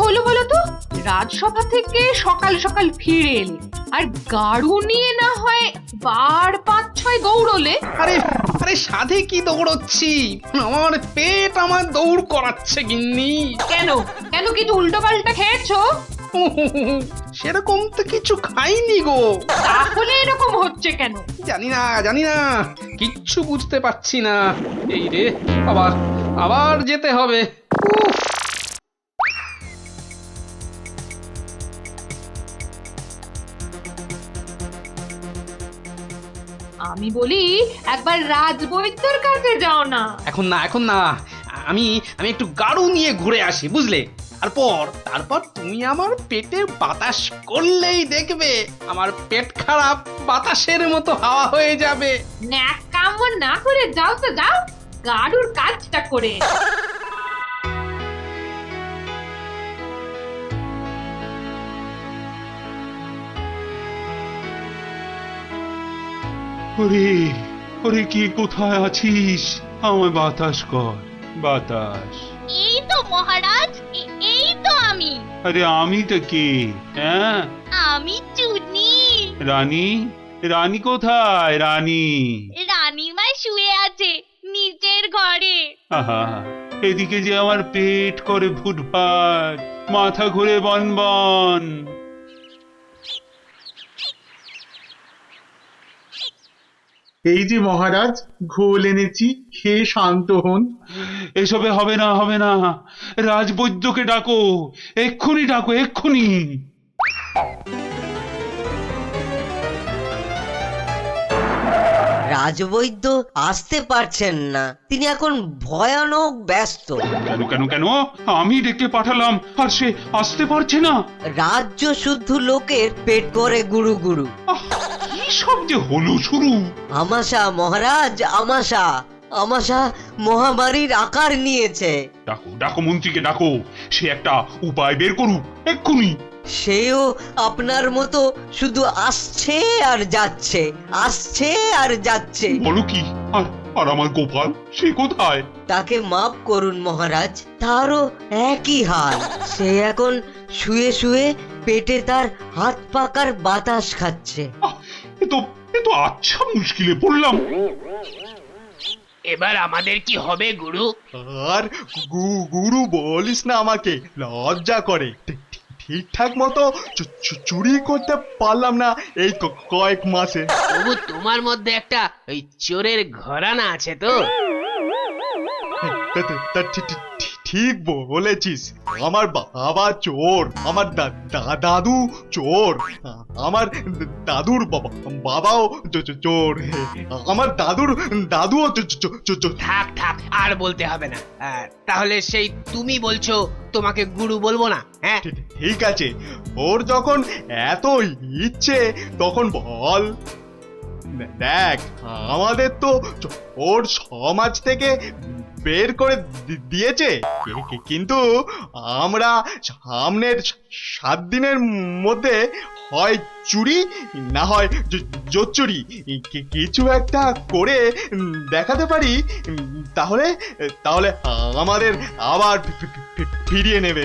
হলো বলো তো? রাজসভা থেকে সকাল সকাল ফিরে এলে আর গাড়ু নিয়ে না হয় বার 5-6 দৌড়লে। আরে আরে সাধে কি দৌড়চ্ছি, আমার পেট আমার দৌড় করাচ্ছে গিন্নি। কেন কেন কিছু উল্টো পাল্টা খেয়েছো? সেরকম তো কিছু খাইনি গো। তাহলে এরকম হচ্ছে কেন? জানি না কিচ্ছু বুঝতে পারছি না। এই রে, আবার আবার যেতে হবে। উফ, আমি বলি একবার রাজবৈদ্যর কাছে যাও না। এখন না, আমি আমি একটু গাড়ু নিয়ে ঘুরে আসি, বুঝলে? তারপর তুমি আমার পেটে বাতাস করলেই দেখবে আমার পেট খারাপ বাতাসের মতো হাওয়া হয়ে যাবে। ন্যাক কাম না করে যাও তো যাও, গাড়ুর কাজটা করে। ওরে ওরে, কে কোথায় আছিস? আমায় বাতাস কর, বাতাস। এই তো মহারাজ, এই তো আমি। আরে আমি তো কে? হ্যাঁ, আমি চুনি। রানী, রানী কোথায়? রানী রানীমা শুয়ে আছে নিচের ঘরে। আহা, এদিকে যে আমার পেট করে ফুটফাট, মাথা ঘুরে বনবন। এই যে মহারাজ, ঘোল এনেছি, খেয়ে শান্ত হন। এসবে হবে না, হবে না। রাজবৈদ্যকে ডাকো, এক্ষুনি ডাকো, এক্ষুনি। রাজবৈদ্য আসতে পারছেন না, তিনি এখন ভয়ানক ব্যস্ত। কেন কেন কেন? আমি ডেকে পাঠালাম আর সে আসতে পারছে না। রাজ্য শুদ্ধ লোকের পেট করে গুরু গুরু। আহ, কি সব যে হলো শুরু! আমাশা মহারাজ, আমাশা, আমাশা মহামারীর আকার নিয়েছে। ডাকো ডাকো, মন্ত্রীকে ডাকো, সে একটা উপায় বের করুক এক্ষুনি। সেও আপনার মতো শুধু আসছে আর যাচ্ছে, আসছে আর যাচ্ছে। বলো কি? আর আর আমার গোপাল, সে কোথায়? তাকে মাফ করুন মহারাজ, তারও একই হাল। সে এখন শুয়ে শুয়ে পেটে তার হাত পাকার বাতাস খাচ্ছে। আহ, এ তো আচ্ছা মুশকিলে পড়লাম। এবার আমাদের কি হবে গুরু? আর গুরু বলিস না, আমাকে লজ্জা করে। ঠিকঠাক মতো চুরি করতে পারলাম না এই কয়েক মাসে। তবু তোমার মধ্যে একটা ওই চোরের ঘরানা আছে তো? ঠিক বলেছিস, আমার বাবা চোর, আমার দাদু চোর, আমার দাদুর বাবাও চোর, আমার দাদুও চোর। থাক থাক, আর বলতে হবে না। তাহলে সেই তুমি বলছো তোমাকে গুরু বলবো না? হ্যাঁ, ঠিক আছে, ওর যখন এত ইচ্ছে তখন বল। দেখ, আমাদের তো ওর সমাজ থেকে বের করে দিয়েছে, কিন্তু আমরা সামনের 7 দিনের মধ্যে হয় চুরি না হয় জোচ্চুরি কিছু একটা করে দেখাতে পারি, তাহলে তাহলে আমাদের আবার ফিরিয়ে নেবে।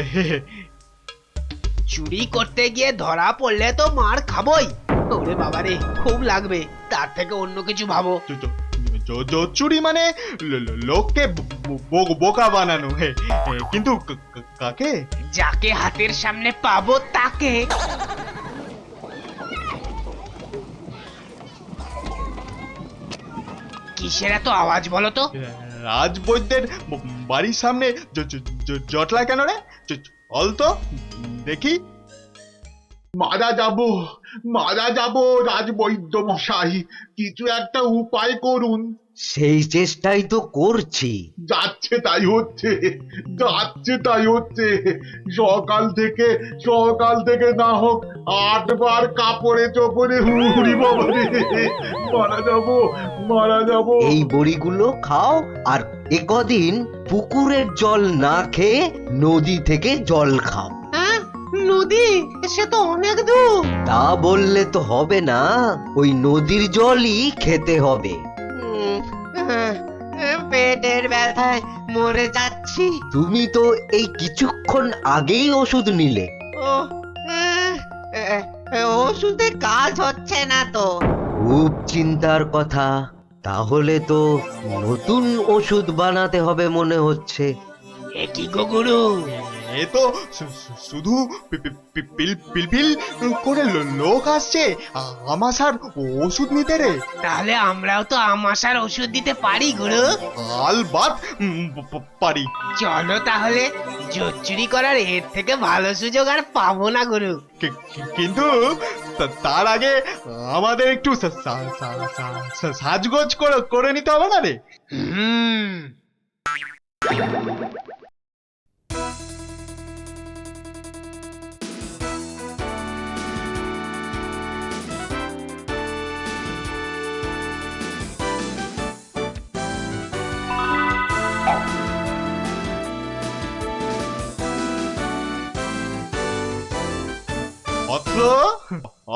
চুরি করতে গিয়ে ধরা পড়লে তো মার খাবোই। ওরে বাবারে, খুব লাগবে। তার থেকে অন্য কিছু ভাবো। জোচ্চুরি মানে লোককে বোকা বানানো, কিন্তু কাকে? যাকে হাতের সামনে পাবো তাকে। কিসের এত আওয়াজ বলো তো? রাজবৈদ্যের বাড়ির সামনে জটলা কেন রে? চল তো দেখি। মারা যাব রাজবৈদ্য মশাই, কিছু একটা উপায় করুন। সেই চেষ্টাই তো করছি। যাচ্ছে তাই হচ্ছে, সকাল থেকে না হোক 8 বার কাপড়ে চোপড়ে হুড়ি বাবারে, মারা যাব। এই বড়িগুলো খাও আর একদিন পুকুরের জল না খেয়ে নদী থেকে জল খাও। হ্যাঁ, নদী? সে তো অনেক দূর। তা বললে তো হবে না, ওই নদীর জলই খেতে হবে। পেটের ব্যথায় মরে যাচ্ছি। তুমি তো এই কিছুক্ষণ আগেই ওষুধ নিলে। ও ওষুধে কাজ হচ্ছে না তো। খুব চিন্তার কথা। তাহলে তো নতুন ওষুধ বানাতে হবে মনে হচ্ছে। এ কি গো গুরু, এ তো শুধু পিলপিল করে লোক আসছে আমাশার ওষুধ নিতে রে। তাহলে আমরাও তো আমাশার ওষুধ দিতে পারি গুরু। আলবাত পারি। চলো তাহলে, জোর চুরি করার এর থেকে ভালো সুযোগ আর পাবো না গুরু। কিন্তু তার আগে আমাদের একটু সাজগোজ করে নিতে হবে না রে? হুম।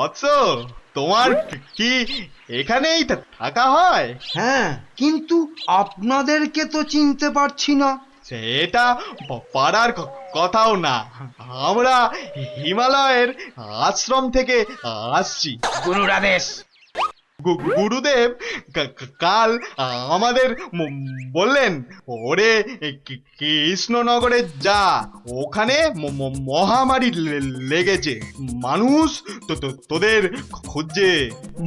অৎস, তোমার কি এখানেই থাকা হয়? হ্যাঁ, কিন্তু আপনাদেরকে তো চিনতে পারছি না। সেটা পারার কথাও না। আমরা হিমালয়ের আশ্রম থেকে আসছি। গুরুর আদেশ। গুরুদেব কাল আমাদের বললেন, ওরে কৃষ্ণনগরে যা, ওখানে মহামারী লেগেছে, মানুষ তোদের খুঁজছে।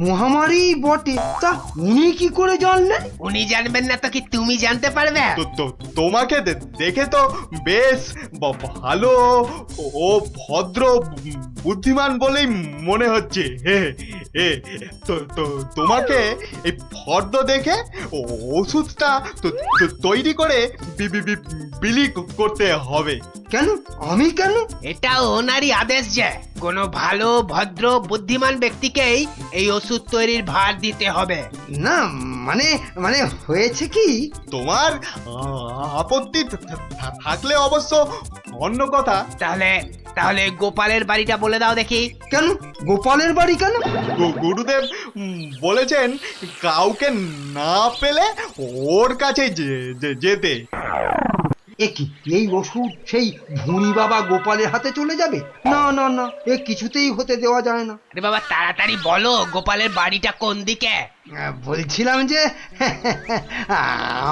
মহামারী বটে, তা উনি কি করে জানলেন? উনি জানবেন না তো কি তুমি জানতে পারবে? তোমাকে দেখে তো বেশ ভালো ও ভদ্র বুদ্ধিমান বলেই মনে হচ্ছে। তোমাকে এই ফর্দ দেখে ওষুধটা তৈরি করে বিলি করতে হবে। কেন আমি কেন? এটা ওনারই আদেশ যে কোনো ভালো ভদ্র বুদ্ধিমান ব্যক্তিকেই এই ওষুধ তৈরির ভার দিতে হবে। না মানে মানে হয়েছে কি, তোমার আপত্তি থাকলে অবশ্য অন্য কথা। তাহলে তাহলে গোপালের বাড়িটা বলে দাও দেখি। কেন গোপালের বাড়ি কেন? গুরুদেব বলেছেন কাউকে না পেলে ওর কাছে যেতে। কি এই ওষুধ সেই ভুঁড়ি বাবা গোপালের হাতে চলে যাবে? না না না, এ কিছুতেই হতে দেওয়া যায় না। আরে বাবা তাড়াতাড়ি বলো, গোপালের বাড়িটা কোন দিকে? বলছিলাম যে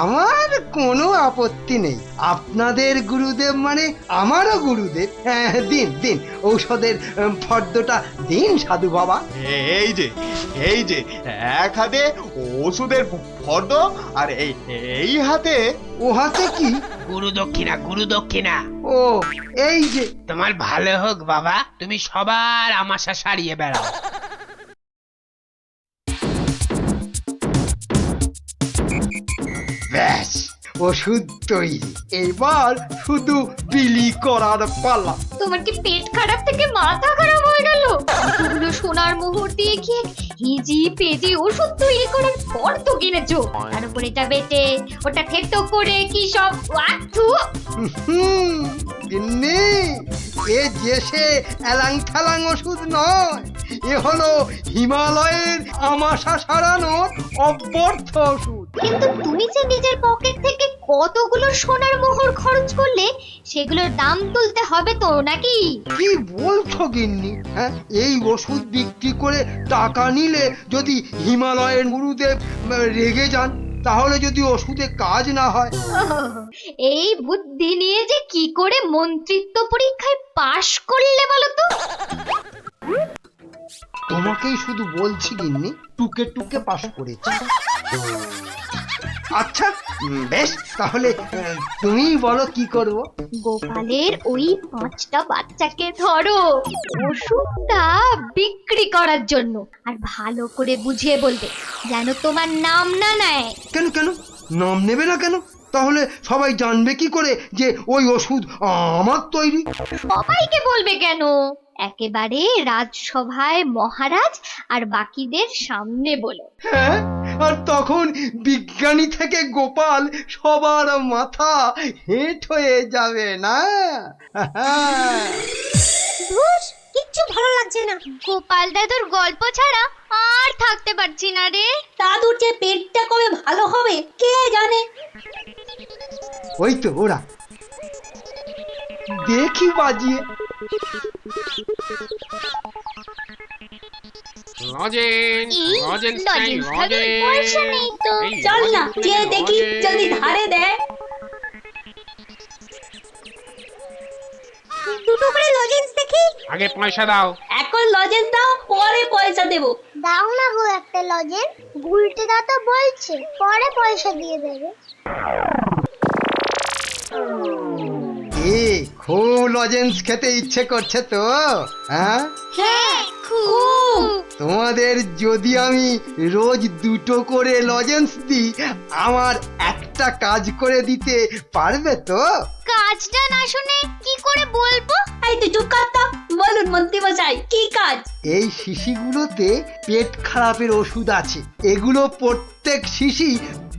আমার কোনো আপত্তি নেই। আপনাদের গুরুদেব মানে আমারও গুরুদেব। দিন দিন ঔষধের ফর্দটা দিন সাধু বাবা। এই যে এক হাতে ওষুধের ফর্দ, আর এই হাতে। ও হাতে কি? গুরু দক্ষিণা, গুরু দক্ষিণা। ও এই যে। তোমার ভালো হোক বাবা, তুমি সবার আমাশা সারিয়ে বেড়াও। ব্যাস, ওষুধ তৈরি, এবার শুধু বিলি করার পালা। তোমার কি পেট খারাপ থেকে মাথা খারাপ হয়ে গেল? এতগুলো সোনার মোহর দিয়ে কি হিজি পেজি ওষুধ তৈরি করার পর তো কিনেছো, তার উপর এটা বেটে ওটা থেতো করে কি সব ওয়াথু। গিন্নি, এ যে সে এলাং থালাং ওষুধ নয়, এ হলো হিমালয়ের আমাশা সারানোর অব্যর্থ ওষুধ। কিন্তু তুমি যে নিজের পকেট থেকে কতগুলো সোনার মোহর খরচ করলে, সেগুলোর দাম তুলতে হবে তো নাকি? কি বলছো গিন্নি? হ্যাঁ, এই ওষুধ বিক্রি করে টাকা নিলে যদি হিমালয়ের গুরুদেব রেগে যান, তাহলে যদি ওষুধে কাজ না হয়। এই বুদ্ধি নিয়ে যে কি করে মন্ত্রিত্ব পরীক্ষায় পাশ করলে বলো তো? তোমাকেই শুধু বলছি গিন্নি, টুকে টুকে পাশ করেছি। আচ্ছা বেশ, তাহলে তুমি বলো কি করব। গোপালের ওই 5টা বাচ্চাকে ধরো ওষুধটা বিক্রি করার জন্য, আর ভালো করে বুঝিয়ে বলবে যেন তোমার নাম না নেয়। কেন কেন নাম নেবে না কেন? তাহলে সবাই জানবে কি করে যে ওই ওষুধ আমার তৈরি? সবাইকে বলবে কেন, একেবারে রাজসভায় মহারাজ আর বাকিদের সামনে বলো। হ্যাঁ, আর তখন বিজ্ঞানী থেকে গোপাল সবার মাথা হেঁট হয়ে যাবে না? কিচ্ছু ভালো লাগছে না, গোপাল দাদুর গল্প ছাড়া আর থাকতে পারছি না রে। দাদুর যে পেটটা কবে ভালো হবে কে জানে। ওই তো ওরা দেখি বাজিয়ে লজেন্স এই লজেন্স চাই লজেন্স থাকলে পয়সা নেই তো। এই চল না লজেন্স যে নেই, দেখি লজেন্স। যদি ধারে দেয়। দুটো করে লজেন্স দেখি। আগে পয়সা দাও। এখন লজেন্স দাও, পরে পয়সা দেবো। দাও না গো একটা লজেন্স, গুলটে দা তো বলছে পরে পয়সা দিয়ে দেবে। খুব লজেন্স খেতে ইচ্ছে করছে তো? হ্যাঁ, হ্যাঁ খুব। তোমাদের যদি আমি রোজ দুটো করে লজেন্স দিই, আমার একটা কাজ করে দিতে পারবে তো? কাজটা না শুনে কি করে বলবো? এই তুই চুপ কর তো। বলুন মন্ত্রী মশাই, কি কাজ? এই শিশিগুলোতে পেট খারাপের ওষুধ আছে, এগুলো প্রত্যেক শিশি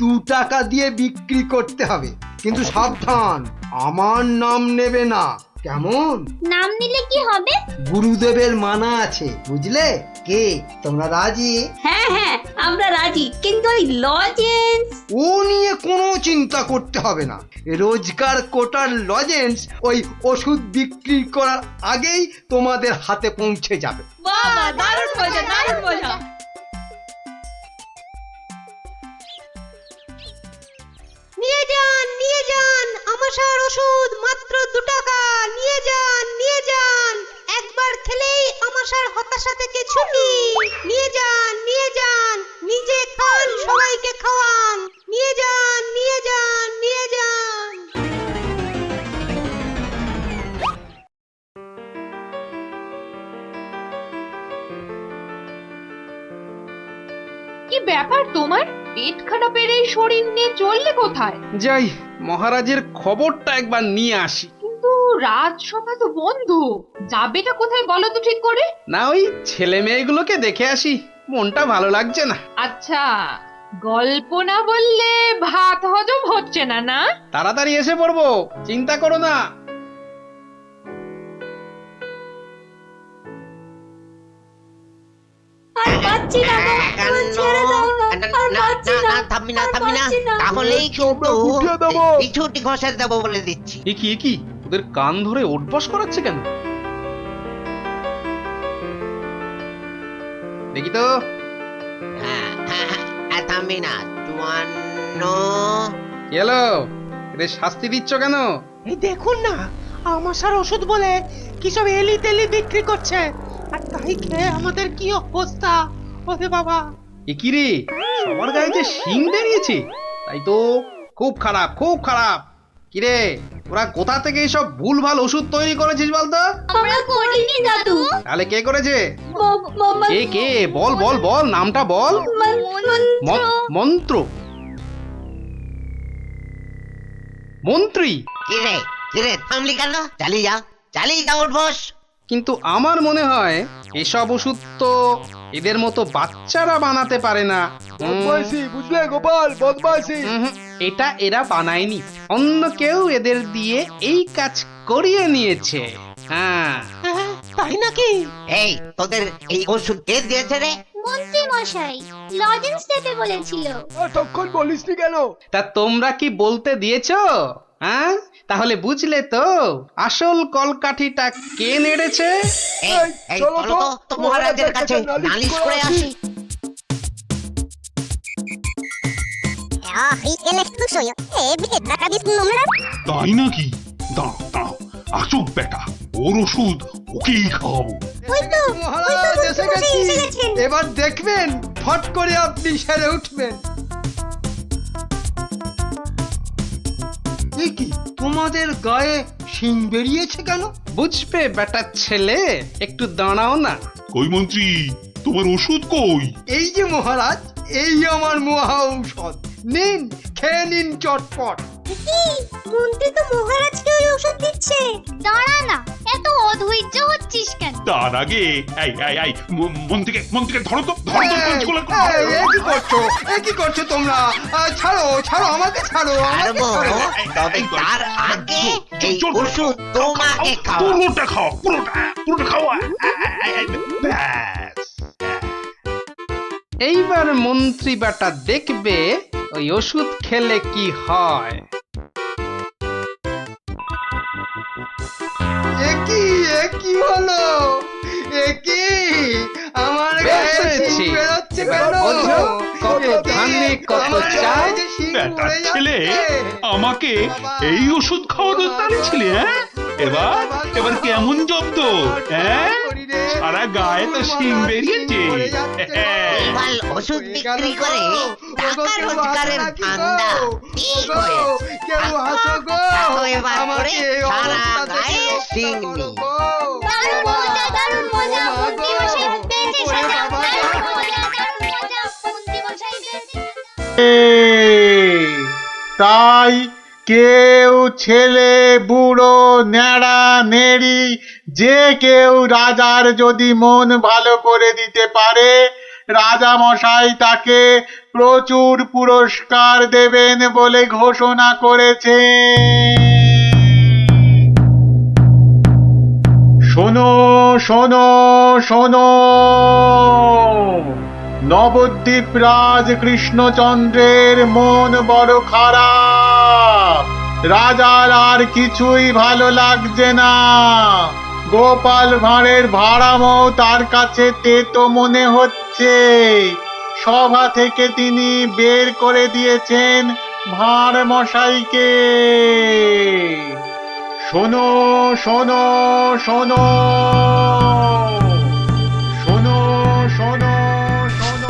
2 টাকা দিয়ে বিক্রি করতে হবে, কিন্তু সাবধান, আমার নাম নেবে না, কেমন? নাম নিলে কি হবে? গুরুদেবের মানা আছে, বুঝলে? কে তোমরা রাজি? হ্যাঁ হ্যাঁ আমরা রাজি, কিন্তু ওই লজেন্স। ও নিয়ে কোনো চিন্তা করতে হবে না, রোজগার কোটার লজেন্স ওই ওষুধ বিক্রি করার আগেই তোমাদের হাতে পৌঁছে যাবে। বাবা দারুণ মজা, দারুণ মজা। নিয়ে যান আমাশার ওষুধ, মাত্র 2 টাকা। নিয়ে যান একবার খেলেই আমাশার হতাশা থেকে ছুটি। নিয়ে যান নিজে খান, সবাইকে খাওয়ান। নিয়ে যান। কি ব্যাপার তোমার? পেট খারাপের এই শরীর নিয়ে চললে কোথায়? যাই মহারাজের খবরটা একবার নিয়ে আসি। কিন্তু রাজসভা তো বন্ধ, যাবেটা কোথায় বলো তো ঠিক করে? না ওই ছেলে মেয়েগুলোকে দেখে আসি, মনটা ভালো লাগছে না। আচ্ছা, গল্প না বললে ভাত হজম হচ্ছে না না? তাড়াতাড়ি এসে পড়বো, চিন্তা করো না। আর পাচ্ছি না গো, আমার ছেড়ে দাও না, আর পাচ্ছি না, থামবি আর পাচ্ছি না। তাহলেই কিন্তু উঠিয়ে দেবো। ছুটি ঘষে দেবো বলে দিচ্ছি। এ কি ওদের কান ধরে ওঠবস করাচ্ছে কেন? দেখি তো। থামবি না, 54। কি হলো? এদের শাস্তি দিচ্ছ কেন? এই দেখুন না, আমাশার ওষুধ বলে কি সব এলি তেলি বিক্রি করছে, আর তাই খেয়ে আমাদের কি অবস্থা। ওরে বাবা, এ কি রে, সবার গায়ে যে শিং বেরিয়েছে, তাই তো খুব খারাপ, খুব খারাপ। কিরে, ওরা কোথা থেকে এইসব ভুলভাল ওষুধ তৈরি করেছিস বলতো? আমরা করিনি দাদু। তাহলে কে করেছে? মামা কে বল বল বল, নামটা বল। মন্ত্র? মন্ত্রী? কিরে থামলি কেন? চালিয়ে যাও উঠবস। কিন্তু আমার মনে হয় এসব ওষুধ তো এদের মতো বাচ্চারা বানাতে পারে না। বুঝলে গোপাল, বদমাইশি। এটা এরা বানায়নি, অন্য কেউ এদের দিয়ে এই কাজ করিয়ে নিয়েছে। হ্যাঁ, তাই নাকি? এই তোদের এই ওষুধ কে দিয়েছে রে? মন্ত্রী মশাই লজেন্স দিতে বলেছিল। তখন বলিসনি কেন? তা তোমরা কি বলতে দিয়েছো? হ্যাঁ, তাহলে বুঝলে তো আসল কলকাঠিটা কে নেড়েছে? এই চলো তো মহারাজের কাছে নালিশ করে আসি। তাই নাকি? দাঁড়াও, আসুক বেটা, ওর ওষুধ ওকেই খাওয়াবো। মহারাজ এসে গেছি, এবার দেখবেন ফট করে আপনি সেরে উঠবেন। এ কি, তোমাদের গায়ে শিং বেরিয়েছে কেন? বুঝবে বেটা ছেলে, একটু দাঁড়াও না। কই মন্ত্রী, তোমার ওষুধ কই? এই যে মহারাজ, এই আমার মহা ঔষধ, নিন খেয়ে নিন চটপট। মন্ত্রী তো মহারাজকে ওই ওষুধ দিচ্ছে। দাঁড়া না, এত অধৈর্য হচ্ছিস কেন? তার আগে এই মন্ত্রীকে ধরো তো, পাঁচগুলো। এ কি করছো তোমরা? ছাড়ো আমাকে, ছাড়ো আমাকে, ছাড়বো, ছাড়ো। তবে তার আগে এই ওষুধ তোমাকে খাওয়া। পুরোটা খাও, পুরোটা খাওয়া। ব্যাস। এইবার মন্ত্রী বেটা দেখবে ওই ওষুধ খেলে কি হয়। এ কি হলো? আমার বেশ গায়ে হয়েছে। শিং বেরোচ্ছে কেন? বলছো, কত ধানে কত আমার চাল। গায়ে যে শিং বেটার পড়ে ছেলে যাচ্ছে। আমাকে এই ওষুধ খাওয়ানোর তালে ছিলে, হ্যাঁ? এবার কেমন জব্দ, হ্যাঁ? সারা গায়ে তো শিং বেরিয়েছে। এবার ওষুধ বিক্রি করে টাকা রোজগারের ধান্দা ঠিক হয়েছে। কেউ হাসো গো, দেখো এবার করে আমাকে এই সারা অবস্থা থেকে গায়ে রক্ষা শিং করো নেই। গো। দারুণ মজা দারুণ মজা মন্ত্রী মশাই পেয়েছে সাজা দারুণ মজা মন্ত্রী মশাই পেয়েছে। তাই কেউ ছেলে বুড়ো ন্যাড়া নেড়ি যে কেউ রাজার যদি মন ভালো করে দিতে পারে, রাজা মশাই তাকে প্রচুর পুরস্কার দেবেন বলে ঘোষণা করেছে। শোনো শোনো শোনো, নবদ্বীপ রাজ কৃষ্ণচন্দ্রের মন বড় খারাপ। রাজার আর কিছুই ভালো লাগছে না। গোপাল ভাঁড়ের ভাড়ামও তার কাছে তেতো মনে হচ্ছে। সভা থেকে তিনি বের করে দিয়েছেন ভাঁড় মশাইকে। শোনো শোনো শোনো, শোনো শোনো শোনো।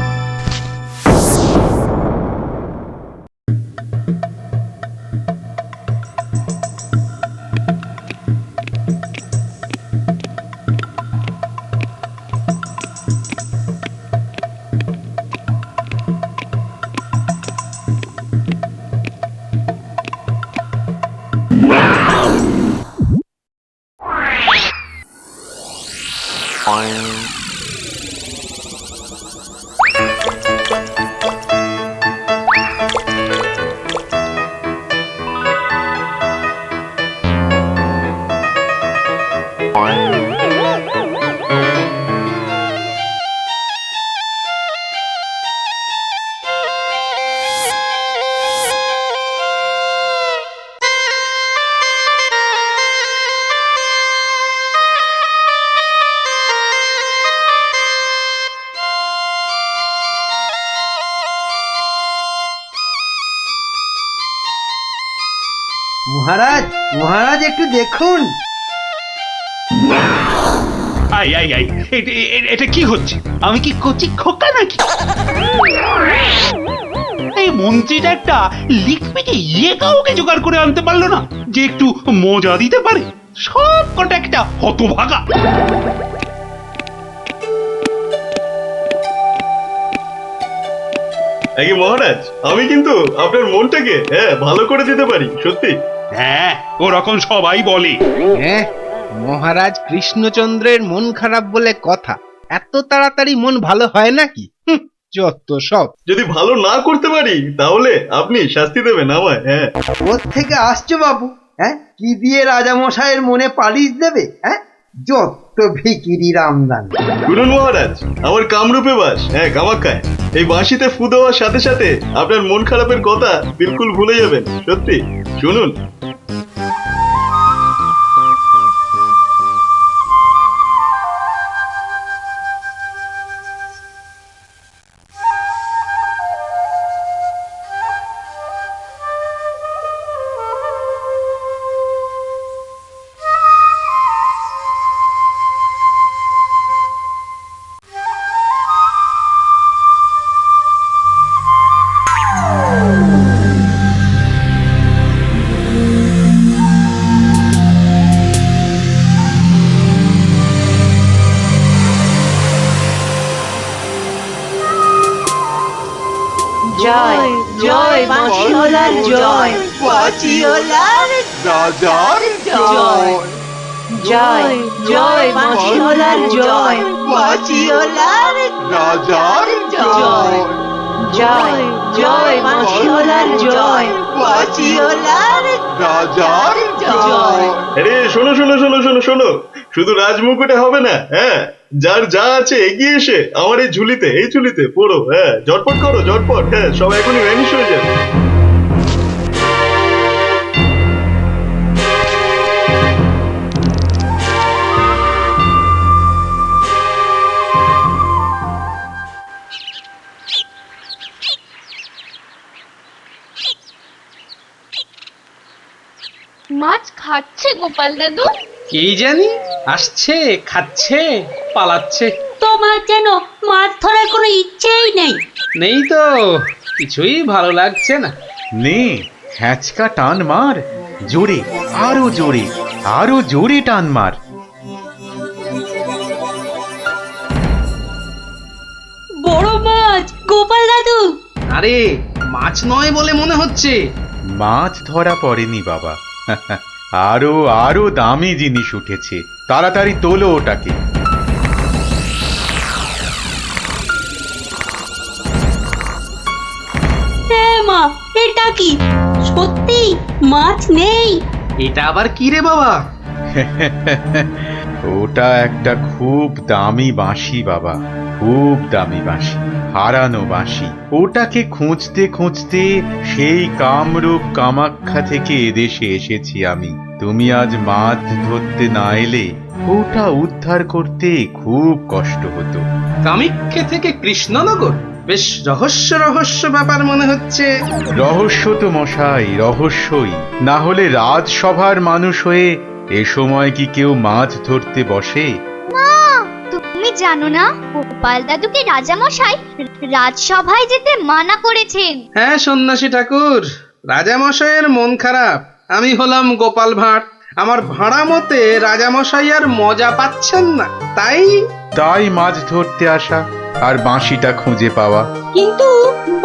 মহারাজ, মহারাজ একটু দেখুন। আই আই আই, এটা কি হচ্ছে? আমি কি কচি খোকা নাকি? এই মন্ত্রীটা একটা লিখপিটে কাউকে জোগাড় করে আনতে পারলো না যে একটু মজা দিতে পারে। সব কটা একটা হতভাগা। আগে মহারাজ, আমি কিন্তু আপনার মনটাকে ভালো করে দিতে পারি, সত্যি। হ্যাঁ, ওরকম সবাই বলে। হ্যাঁ, মহারাজ কৃষ্ণচন্দ্রের মন খারাপ বলে কথা। এত তাড়াতাড়ি মন ভালো হয় নাকি? যত সব। যদি ভালো না করতে পারি তাহলে আপনি শাস্তি দেবেন আমায়। হ্যাঁ, কোত্থেকে আসছো বাবু? হ্যাঁ, কি দিয়ে রাজা মশাইয়ের মনে পালিশ দেবে? হ্যাঁ, যত ভিকিরি রামদান। শুনুন মহারাজ, আমার কামরূপে বাস, কামাখ্যায়। এই বাঁশিতে ফু দেওয়ার সাথে সাথে আপনার মন খারাপের কথা বিলকুল ভুলে যাবেন, সত্যি। শুনুন। জয় জয় বাঁশিওয়ালার জয়, বাঁশিওয়ালার রাজার জয়। জয় জয় বাঁশিওয়ালার জয়, বাঁশিওয়ালার রাজার জয়। জয় জয় বাঁশিওয়ালার জয়, বাঁশিওয়ালার রাজার জয়। আরে শোনো শোনো শোনো শোনো শোনো, শুধু রাজমুকুটে হবে না। যার যা আছে এগিয়ে এসে আমার এই ঝুলিতে পড়ো। ঝটপট করো, ঝটপট। সব এখনই ভ্যানিশ হয়ে যাবে। মাছ খাচ্ছে গোপাল দাদু? কি জানি, আসছে, খাচ্ছে, পালাচ্ছে। তোমার যেন মাছ ধরার কোনো ইচ্ছেই নেই। নেই তো, কিছুই ভালো লাগছে না। নে হ্যাচকা টান মার, জোরে, আরো জোরে, আরো জোরে টান মার। বড় মাছ গোপাল দাদু। আরে মাছ নয় বলে মনে হচ্ছে। মাছ ধরা পড়েনি বাবা, আরো আরো দামি জিনিস উঠেছে। তাড়াতাড়ি তোলো ওটাকে। হ্যাঁ মা, এটা কি সত্যি মাছ নেই? এটা আবার কি রে বাবা? ওটা একটা খুব দামি বাঁশি বাবা, খুব দামি বাঁশি, হারানো বাঁশি। ওটাকে খুঁজতে খুঁজতে সেই কামরূপ কামাখ্যা থেকে এদেশে এসেছি আমি। তুমি আজ মাছ ধরতে না এলে ওটা উদ্ধার করতে খুব কষ্ট হতো। কামাখ্যা থেকে কৃষ্ণনগর? বেশ রহস্য রহস্য ব্যাপার মনে হচ্ছে। রহস্য তো মশাই, রহস্যই। না হলে রাজসভার মানুষ হয়ে এ সময় কি কেউ মাছ ধরতে বসে? মা, তুমি জানো না গোপাল দাদুকে রাজামশাই রাজসভায় যেতে মানা করেছেন। হ্যাঁ সন্ন্যাসী ঠাকুর, রাজামশাইয়ের মন খারাপ। আমি হলাম গোপাল ভাঁড়। আমার ভাড়া মতে রাজামশাই আর মজা পাচ্ছেন না, তাই মাছ ধরতে আসা আর বাঁশিটা খুঁজে পাওয়া। কিন্তু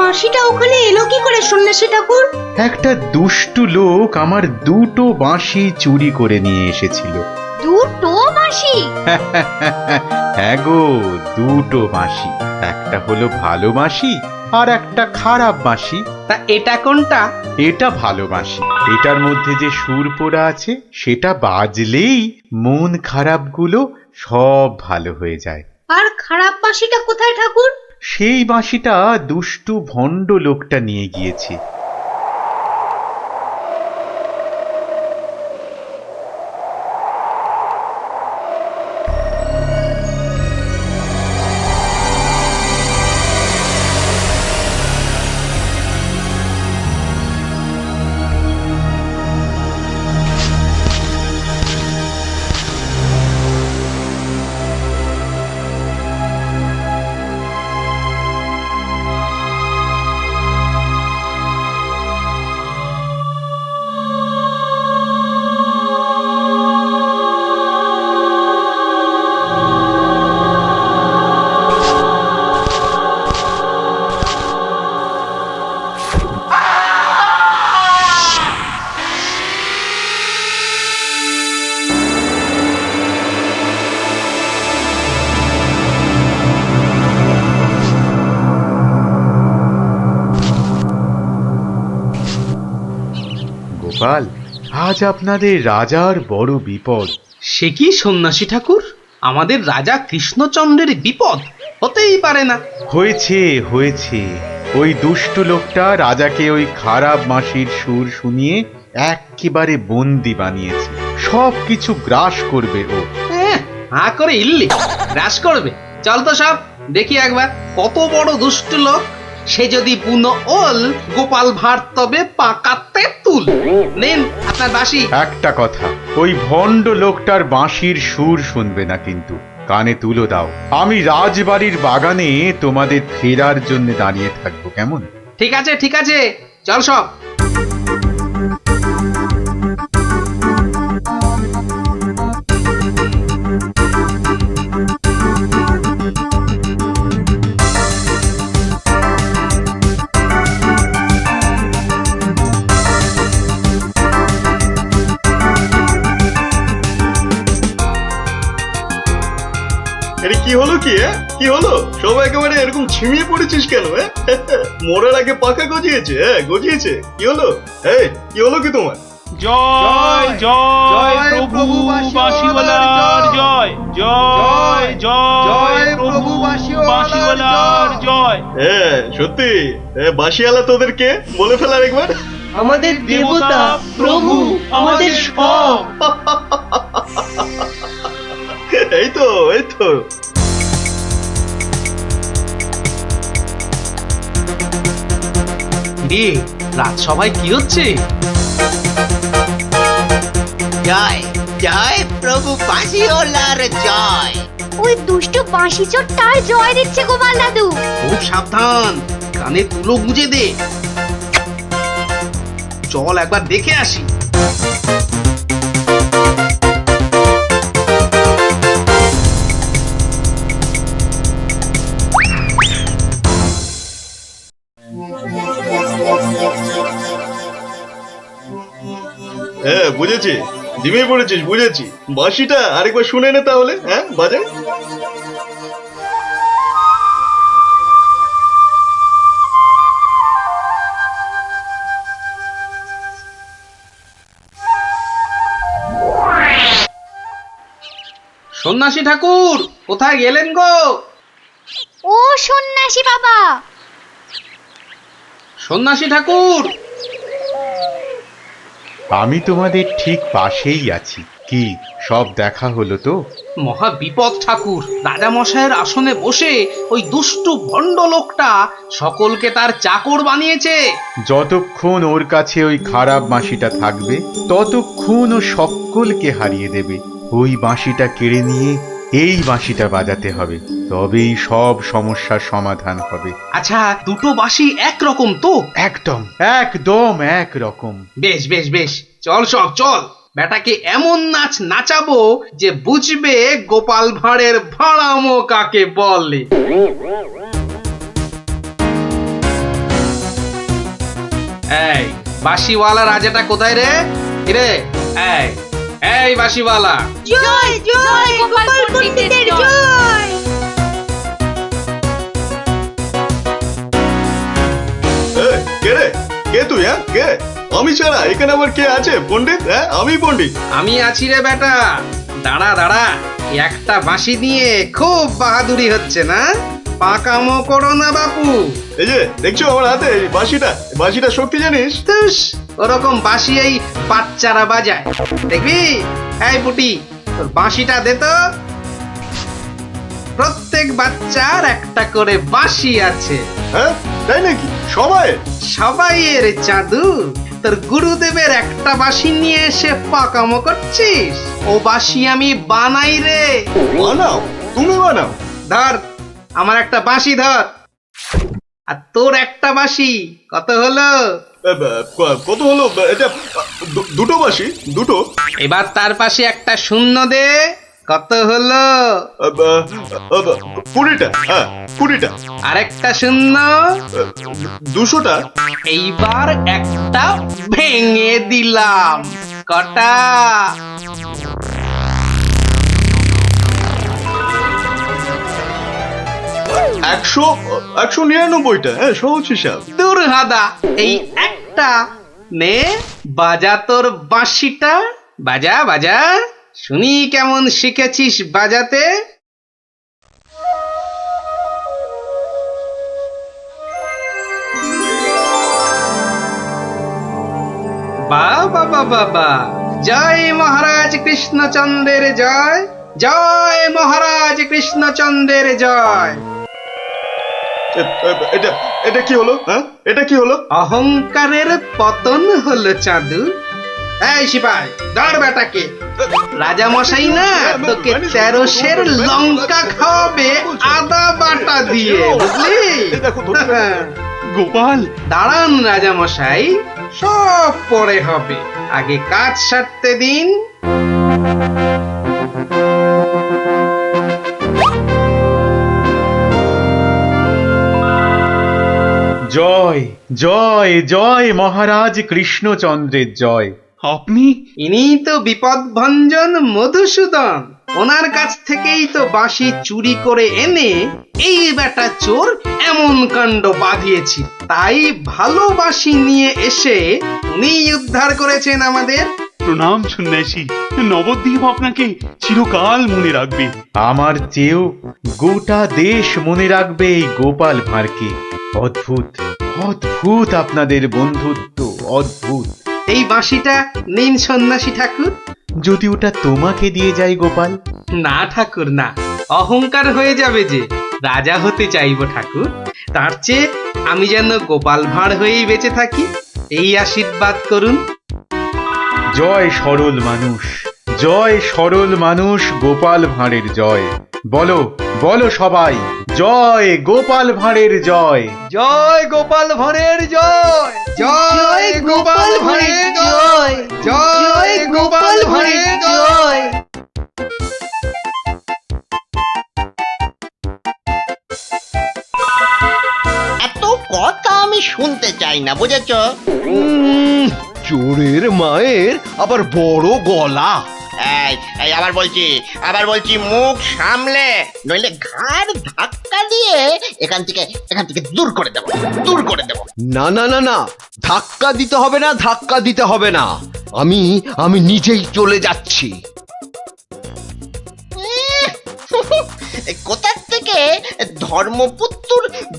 বাঁশিটা ওখানে এলো কি করে সন্ন্যাসী ঠাকুর? একটা দুষ্টু লোক আমার দুটো বাঁশি চুরি করে নিয়ে এসেছিল। দুটো বাঁশি? হ্যাঁ গো, দুটো বাঁশি। একটা হলো ভালো বাঁশি আর একটা খারাপ বাঁশি। তা এটা কোনটা? এটা ভালো বাঁশি। এটার মধ্যে যে সুর পোড়া আছে সেটা বাজলেই মন খারাপগুলো সব ভালো হয়ে যায়। আর খারাপ বাঁশিটা কোথায় ঠাকুর? সেই বাঁশিটা দুষ্টু ভণ্ড লোকটা নিয়ে গিয়েছে। গোপাল, আজ আপনাদের রাজার বড় বিপদ। সে কি সন্ন্যাসী ঠাকুর, আমাদের রাজা কৃষ্ণচন্দ্রের বিপদ? হতেই পারে না। হয়েছে হয়েছে, ওই দুষ্টু লোকটা রাজাকে ওই খারাপ বাঁশির সুর শুনিয়ে একেবারে বন্দি বানিয়েছে। সব কিছু গ্রাস করবে ও। হা করে ইল্লি গ্রাস করবে? চল তো সব দেখি একবার, কত বড় দুষ্ট লোক। সে যদি বুনো ওল, গোপাল ভাঁড় তবে পাকাতে তুল। নেন আপনার বাঁশি। একটা কথা, ওই ভণ্ড লোকটার বাঁশির সুর শুনবে না কিন্তু। কানে তুলো দাও। আমি রাজবাড়ির বাগানে তোমাদের ফেরার জন্য দাঁড়িয়ে থাকবো, কেমন? ঠিক আছে ঠিক আছে, চল সব। আরে কি হলো কি? কি হলো? সব একেবারে এরকম ছিমিয়ে পড়েছিস কেন? মরার আগে পাকা গজিয়েছে? গজিয়েছে? কি হলো? কি হলো কি তোমার? জয় জয় প্রভু বাঁশিওয়ালার জয়, জয় জয় প্রভু বাঁশিওয়ালার জয়। সত্যি বাঁশিওয়ালা তোদের কে বলে ফেলার একবার? আমাদের দেবতা প্রভু, আমাদের সব। এই তো এই তো। রাজসভায় কি হচ্ছে? জয় জয় প্রভু বাঁশিওয়ালার জয়। ওই দুষ্টু বাঁশি চোর তার জয় দিচ্ছে গোপাল দাদু। খুব সাবধান, কানে তুলো গুজে দে। চল একবার দেখে আসি। হ্যাঁ বুঝেছি, জিমে পড়েছিস, বুঝেছি। বাঁশিটা আরেকবার শুনে নে তাহলে, হ্যাঁ বাজে। সন্ন্যাসী ঠাকুর কোথায় গেলেন গো? ও সন্ন্যাসী বাবা, সন্ন্যাসী ঠাকুর, আমি তোমাদের ঠিক পাশেই আছি। কি সব দেখা হলো তো? মহা বিপদ ঠাকুর। রাজা মশাইয়ের আসনে বসে ওই দুষ্টু ভণ্ড লোকটা সকলকে তার চাকর বানিয়েছে। যতক্ষণ ওর কাছে ওই খারাপ বাঁশিটা থাকবে ততক্ষণ ও সকলকে হারিয়ে দেবে। ওই বাঁশিটা কেড়ে নিয়ে এই বাঁশিটা বাজাতে হবে, তবেই সব সমস্যার সমাধান হবে। আচ্ছা, দুটো বাঁশি একরকম তো? একদম একদম একরকম। বেশ বেশ বেশ, চল সব চল। বেটাকে এমন নাচ নাচাবো যে বুঝবে গোপাল ভাঁড়ের ভাড়ামো কাকে বলে। এই বাঁশিওয়ালা রাজাটা কোথায় রে? রে এই এই বাঁশিওয়ালা, জয় জয় গোপাল পণ্ডিতের জয়। কে রে? কে তুই? হ্যাঁ কে? আমি ছাড়া এখানে আবার কে আছে? পণ্ডিত? হ্যাঁ আমি পণ্ডিত। আমি আছি রে বেটা। দাঁড়া দাঁড়া, একটা বাঁশি নিয়ে খুব বাহাদুরি হচ্ছে না? পাকামো করো না বাপু। এই যে দেখছো আমার হাতে এই বাঁশিটা শক্তি জানিস? তুস, ওরকম বাঁশি এই বাচ্চারা বাজায়, দেখবি? এই পুটি, তোর বাঁশিটা দে তো। প্রত্যেক বাচ্চার একটা করে বাঁশি আছে। হ্যাঁ তাই নাকি? সবাইয়ের চাঁদু। তোর গুরুদেবের একটা বাঁশি নিয়ে এসে পাকামো করছিস? ও বাঁশি আমি বানাই রে। বানাও? তুমি বানাও? ধর আমার একটা বাঁশি ধর, আর তোর একটা বাঁশি। কত হলো? কত হলো? এটা দুটো বাঁশি, দুটো। এবার তার পাশে একটা শূন্য দে। কত হলো? 20টা। হ্যাঁ 20টা। আরেকটা শূন্য। 200টা। এইবার একটা ভেঙে দিলাম। কটা? 199টা। হ্যাঁ সহজ হিসাব। দূর হাদা, এই একটা নে, বাজা তোর বাঁশিটা। বাজা বাজা, শুনি কেমন শিখেছিস বাজাতে। বাবা বাবা বা, জয় মহারাজ কৃষ্ণচন্দ্রের জয়, জয় মহারাজ কৃষ্ণচন্দ্রের জয়। এটা কি হলো? হ্যাঁ এটা কি হলো? অহংকারের পতন হলো চাঁদু। এই সিপাই, ধর বেটাকে। রাজা মশাই না তোকে 13 সের লঙ্কা খাওয়াবে আদা বাটা দিয়ে, বুঝলি? গোপাল, দাঁড়ান রাজা মশাই, সব পরে হবে, আগে কাজ সারতে দিন। জয় জয় জয় মহারাজ কৃষ্ণচন্দ্রের জয়। আপনি? ইনি তো বিপদ ভঞ্জন মধুসূদন। ওনার কাছ থেকেই তো বাঁশি চুরি করে এনে এই বেটা চোর এমন কাণ্ড বাঁধিয়েছি। তাই ভালো বাঁশি নিয়ে এসে উনি উদ্ধার করেছেন আমাদের। প্রণাম সন্ন্যাসী, নবদ্বীপ আপনাকে চিরকাল মনে রাখবে। আমার চেয়েও গোটা দেশ মনে রাখবে এই গোপাল ভাঁড়কে। অদ্ভুত অদ্ভুত আপনাদের বন্ধুত্ব, অদ্ভুত। এই বাঁশিটা নিন সন্ন্যাসী ঠাকুর। যদি ওটা তোমাকে দিয়ে যাই গোপাল? না ঠাকুর না, অহংকার হয়ে যাবে যে। রাজা হতে চাইবো ঠাকুর, তার চেয়ে আমি যেন গোপাল ভাঁড় হয়েই বেঁচে থাকি, এই আশীর্বাদ করুন। জয় সরল মানুষ, জয় সরল মানুষ, গোপাল ভাঁড়ের জয়। বলো বলো সবাই, জয় গোপাল ভাঁড়ের জয়। জয় গোপাল ভাঁড়ের জয়, জয় গোপাল ভাঁড়ের জয়, জয় গোপাল ভাঁড়ের জয়। এত কথা আমি শুনতে চাই না, বুঝেছ? চোরের মায়ের আবার বড় গলা। এই এই আবার বলছি মুখ সামলে, নইলে ঘাড় ধাক্কা দিয়ে এখান থেকে দূর করে দেবো। না না না না, ধাক্কা দিতে হবে না, ধাক্কা দিতে হবে না, আমি নিজেই চলে যাচ্ছি। কোথা থেকে ধর্মপুত্র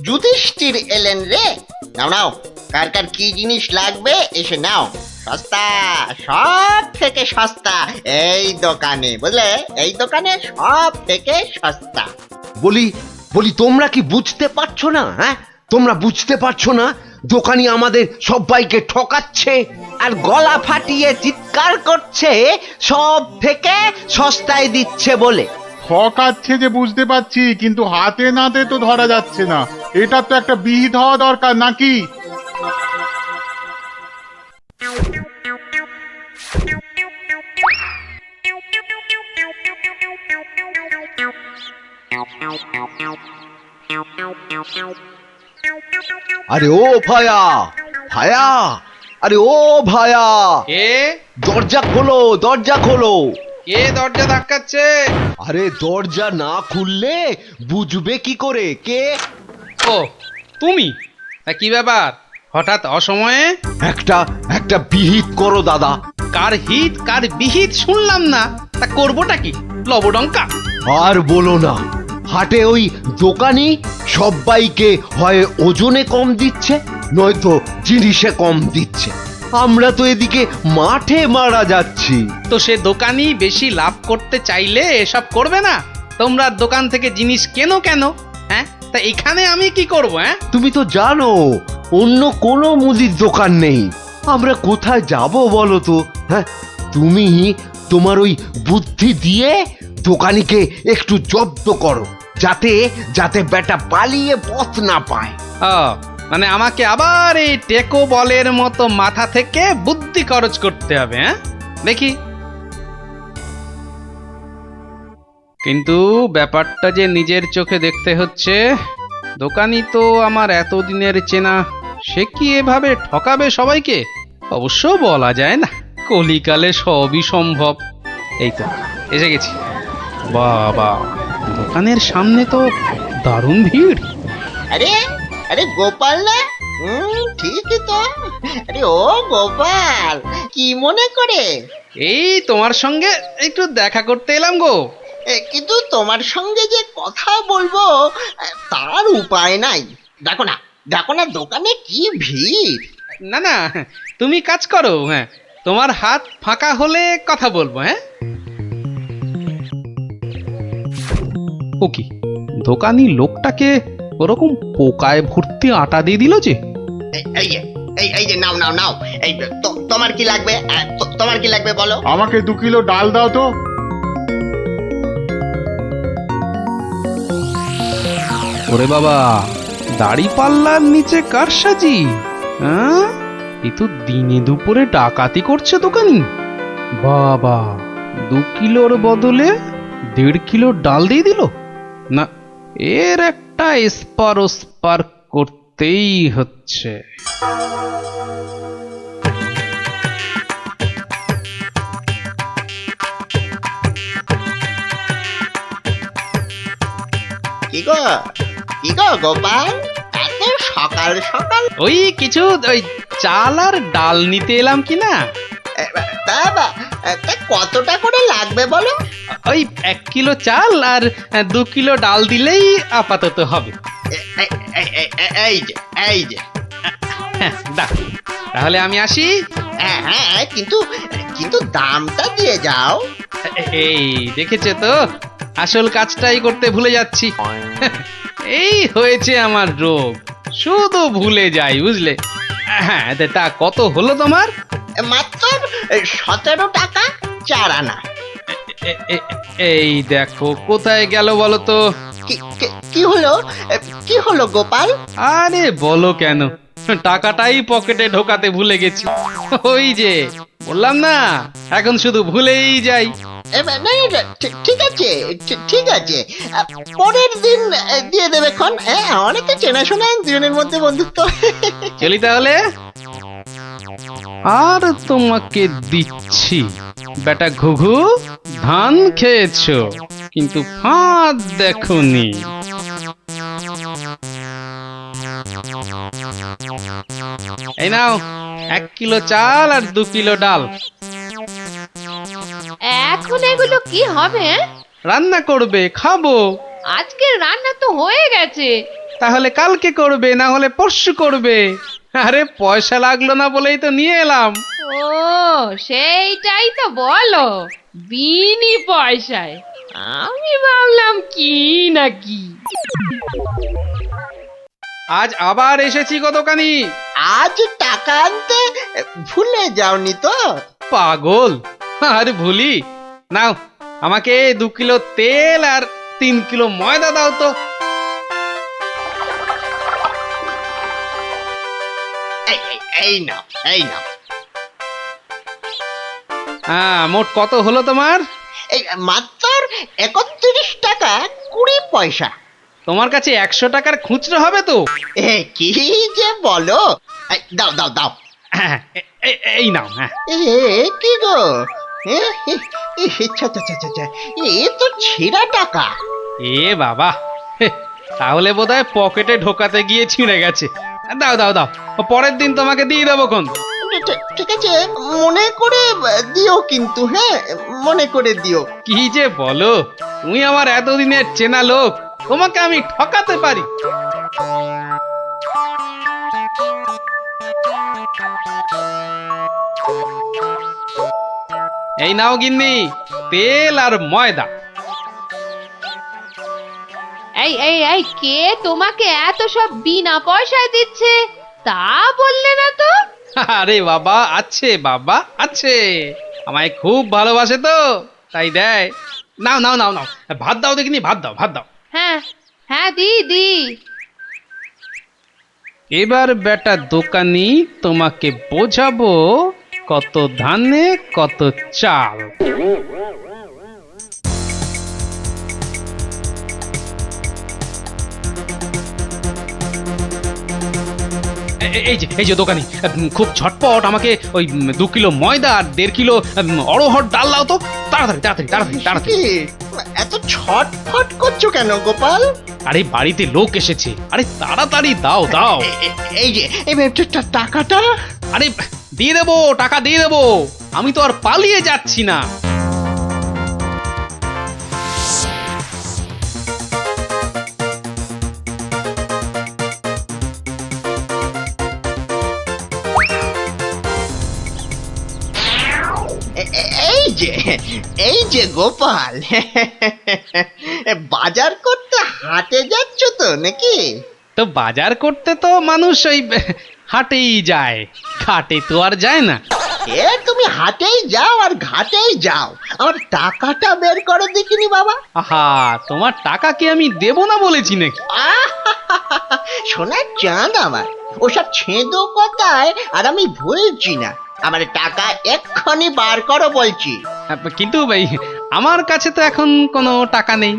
যুধিষ্ঠির এলেন রে? নাও নাও, কার কার কি জিনিস লাগবে এসে নাও। সস্তা, সব থেকে সস্তা এই দোকানে, বুঝলে? এই দোকানে সব থেকে সস্তা। বলি তোমরা কি বুঝতে পারছো না? হ্যাঁ, তোমরা বুঝতে পারছো না দোকানি আমাদের সবাইকে ঠকাচ্ছে আর গলা ফাটিয়ে চিৎকার করছে সব থেকে সস্তায় দিচ্ছে বলে। ঠকাচ্ছে যে বুঝতে পারছি, কিন্তু হাতে নাতে তো ধরা যাচ্ছে না। এটা তো একটা বিহিত হওয়া দরকার নাকি? আরে ও ভায়া, আরে ও ভায়া, কে দরজা খোলো, দরজা খোলো। কে দরজা ধাক্কাচ্ছে? আরে দরজা না খুললে বুঝবে কি করে কে? ও তুমি? তা কি ব্যাপার হঠাৎ অসময়ে? একটা বিহিত করো দাদা। কার হিত কার বিহিত শুনলাম না, তা করবোটা কি? লবডঙ্কা? আর বলো না, হাটে ওই দোকানি সবাইকে হয় ওজনে কম দিচ্ছে, নয়তো জিনিসে কম দিচ্ছে। আমরা তো এদিকে মাঠে মারা যাচ্ছি। তো সে দোকানি বেশি লাভ করতে চাইলে এসব করবে না? তোমরা দোকান থেকে জিনিস কেন? হ্যাঁ, তা এখানে আমি কি করব? হ্যাঁ, তুমি তো জানো অন্য কোনো মুদির দোকান নেই, আমরা কোথায় যাব বলো তো? হ্যাঁ, তুমি তোমার ওই বুদ্ধি দিয়ে দোকানিকে একটু জব্দ করো, যাতে বেটা পালিয়ে পথ না পায়। মানে আমাকে আবার এই টেকো বলের মতো মাথা থেকে বুদ্ধি খরচ করতে হবে? হ্যাঁ, দেখি। কিন্তু ব্যাপারটা যে নিজের চোখে দেখতে হচ্ছে। দোকানি তো আমার এতদিনের চেনা, সে কি এভাবে ঠকাবে সবাইকে? অবশ্য বলা যায় না, কলিকালে সবই সম্ভব। এই তো এসে গেছি। বাবা, দোকানের সামনে তো দারুণ ভিড়। আরে গোপাল না? ঠিকই তো। আরে ও গোপাল, কি মনে করে? এই তোমার সঙ্গে একটু দেখা করতে এলাম গো। কিন্তু তোমার সঙ্গে যে কথা বলবো তার উপায় নাই। দেখো না দোকানে কি ভিড়। না, তুমি কাজ করো। হ্যাঁ, তোমার হাত ফাঁকা হলে কথা বলবো। হ্যাঁ, ও কি দোকানি লোকটাকে ওরকম পোকায় ভর্তি আটা দিয়ে দিল যে? এই যে নাও। এই তোমার কি লাগবে? তোমার কি লাগবে বলো? আমাকে 2 কিলো ডাল দাও তো। ওরে বাবা, দাড়ি পাল্লার নিচে কারসাজি? হ্যাঁ, এ তো দিনে দুপুরে ডাকাতি করছে দোকানি। বাবা, 2 কিলোর বদলে 1.5 কিলো ডাল দিয়ে দিল। না, এর একটা স্পার করতেই হচ্ছে। কি গো গোপাল, এত সকাল সকাল? ওই কিছু চাল আর ডাল নিতে এলাম কি না। তা কতটা করে লাগবে বলো? ওই 1 কিলো চাল আর 2 কিলো ডাল দিলেই আপাতত হবে। এই যে তাহলে আমি আসি। হ্যাঁ, কিন্তু দামটা দিয়ে যাও। এই দেখেছে তো, আসল কাজটাই করতে ভুলে যাচ্ছি। এই হয়েছে আমার রোগ, শুধু ভুলে যাই, বুঝলে? হ্যাঁ, তা কত হলো তোমার? মাত্র 17 টাকা 4 আনা। এই দেখো কোথায় গেল বলো তো। কি হলো? কি হলো গোপাল? আরে বলো কেন, টাকাটাই পকেটে ঢোকাতে ভুলে গেছি। ওই যে বললাম না, এখন শুধু ভুলেই যাই। ঠিক আছে, ঠিক আছে, পরের দিন দিয়ে দেবে খন। অনেকে চেনাশোনা, দুজনের মধ্যে বন্ধুত্ব। চলি তাহলে। আর তোমাকে দিচ্ছি বেটা ঘুঘু, ধান খেয়েছো কিন্তু ফাঁদ দেখোনি। এই নাও 1 কিলো চাল আর 2 কিলো ডাল। এখন এগুলো কি হবে? রান্না করবে, খাবো। আজকে রান্না তো হয়ে গেছে। তাহলে কালকে করবে, না হলে পরশু করবে। আরে পয়সা লাগলো না বলেই তো নিয়ে এলাম। ও সেইটাই তো বলো, বিনি পয়সায়। আমি ভাবলাম কি না কি। আজ আবার এসেছি গো দোকানি। আজ টাকা আনতে ভুলে যাওনি তো? পাগল, আরে ভুলি। নাও আমাকে 2 কিলো তেল আর 3 কিলো ময়দা দাও তো। এই নাও, এই নাও। হ্যাঁ, মোট কত হলো তোমার? এই মাত্র 31 টাকা 20 পয়সা। তোমার কাছে 100 টাকার খুচরো হবে তো? কি যে বলো! দাও দাও দাও। এই নাও। হ্যাঁ, কি গো, এ তো ছেঁড়া টাকা। এ বাবা, তাহলে বোধহয় পকেটে ঢোকাতে গিয়ে ছিঁড়ে গেছে। দাও দাও দাও, পরের দিন তোমাকে দিয়ে দেবো কোন। ঠিক আছে, মনে করে দিও কিন্তু। হ্যাঁ, মনে করে দিও। কি যে বলো, তুমি আমার এতদিনের চেনা লোক, তোমাকে আমি ঠকাতে পারি? এই নাও গিন্নি, তেল আর ময়দা। এই এই এই, কে তোমাকে এত সব বিনা পয়সায় দিচ্ছে তা বললে না তো? আরে বাবা, আছে বাবা আছে, আমায় খুব ভালোবাসে তো তাই দেয়। নাও নাও নাও নাও, ভাত দাও দেখিনি, ভাত দাও, ভাত দাও। হ্যাঁ হ্যাঁ, দি। এবার বেটা দোকানি তোমাকে বোঝাবো কত ধানে কত চাল। এই যে দোকানি, খুব ঝটপট আমাকে ওই 2 কিলো ময়দা আর 1.5 কিলো অড়হর ডাল দাও তো, তাড়াতাড়ি তাড়াতাড়ি তাড়াতাড়ি তাড়াতাড়ি। এত ছটফট করছো কেন গোপাল? আরে বাড়িতে লোক এসেছে, আরে তাড়াতাড়ি দাও দাও। এই যে টাকাটা। আরে দিয়ে দেবো, টাকা দিয়ে দেবো, আমি তো আর পালিয়ে যাচ্ছি না। এই যে গোপাল, বাজার করতে হাটে যাচ্ছ তো নাকি? তো বাজার করতে তো মানুষ ওই হাটেই যায়, ঘাটে তো আর যায় না। তুমি হাটেই যাও আর ঘাটেই যাও, আমার টাকাটা বের করে দেখিনি বাবা। আহা, তোমার টাকা কি আমি দেব না বলেছি নাকি? সোনার চাঁদ আমার, ওসব ছেঁদো কথায় আর আমি ভুলছি না। আমার টাকা এক্ষুনি বার করো বলছি। কিন্তু ভাই, আমার কাছে তো এখন কোনো টাকা নেই।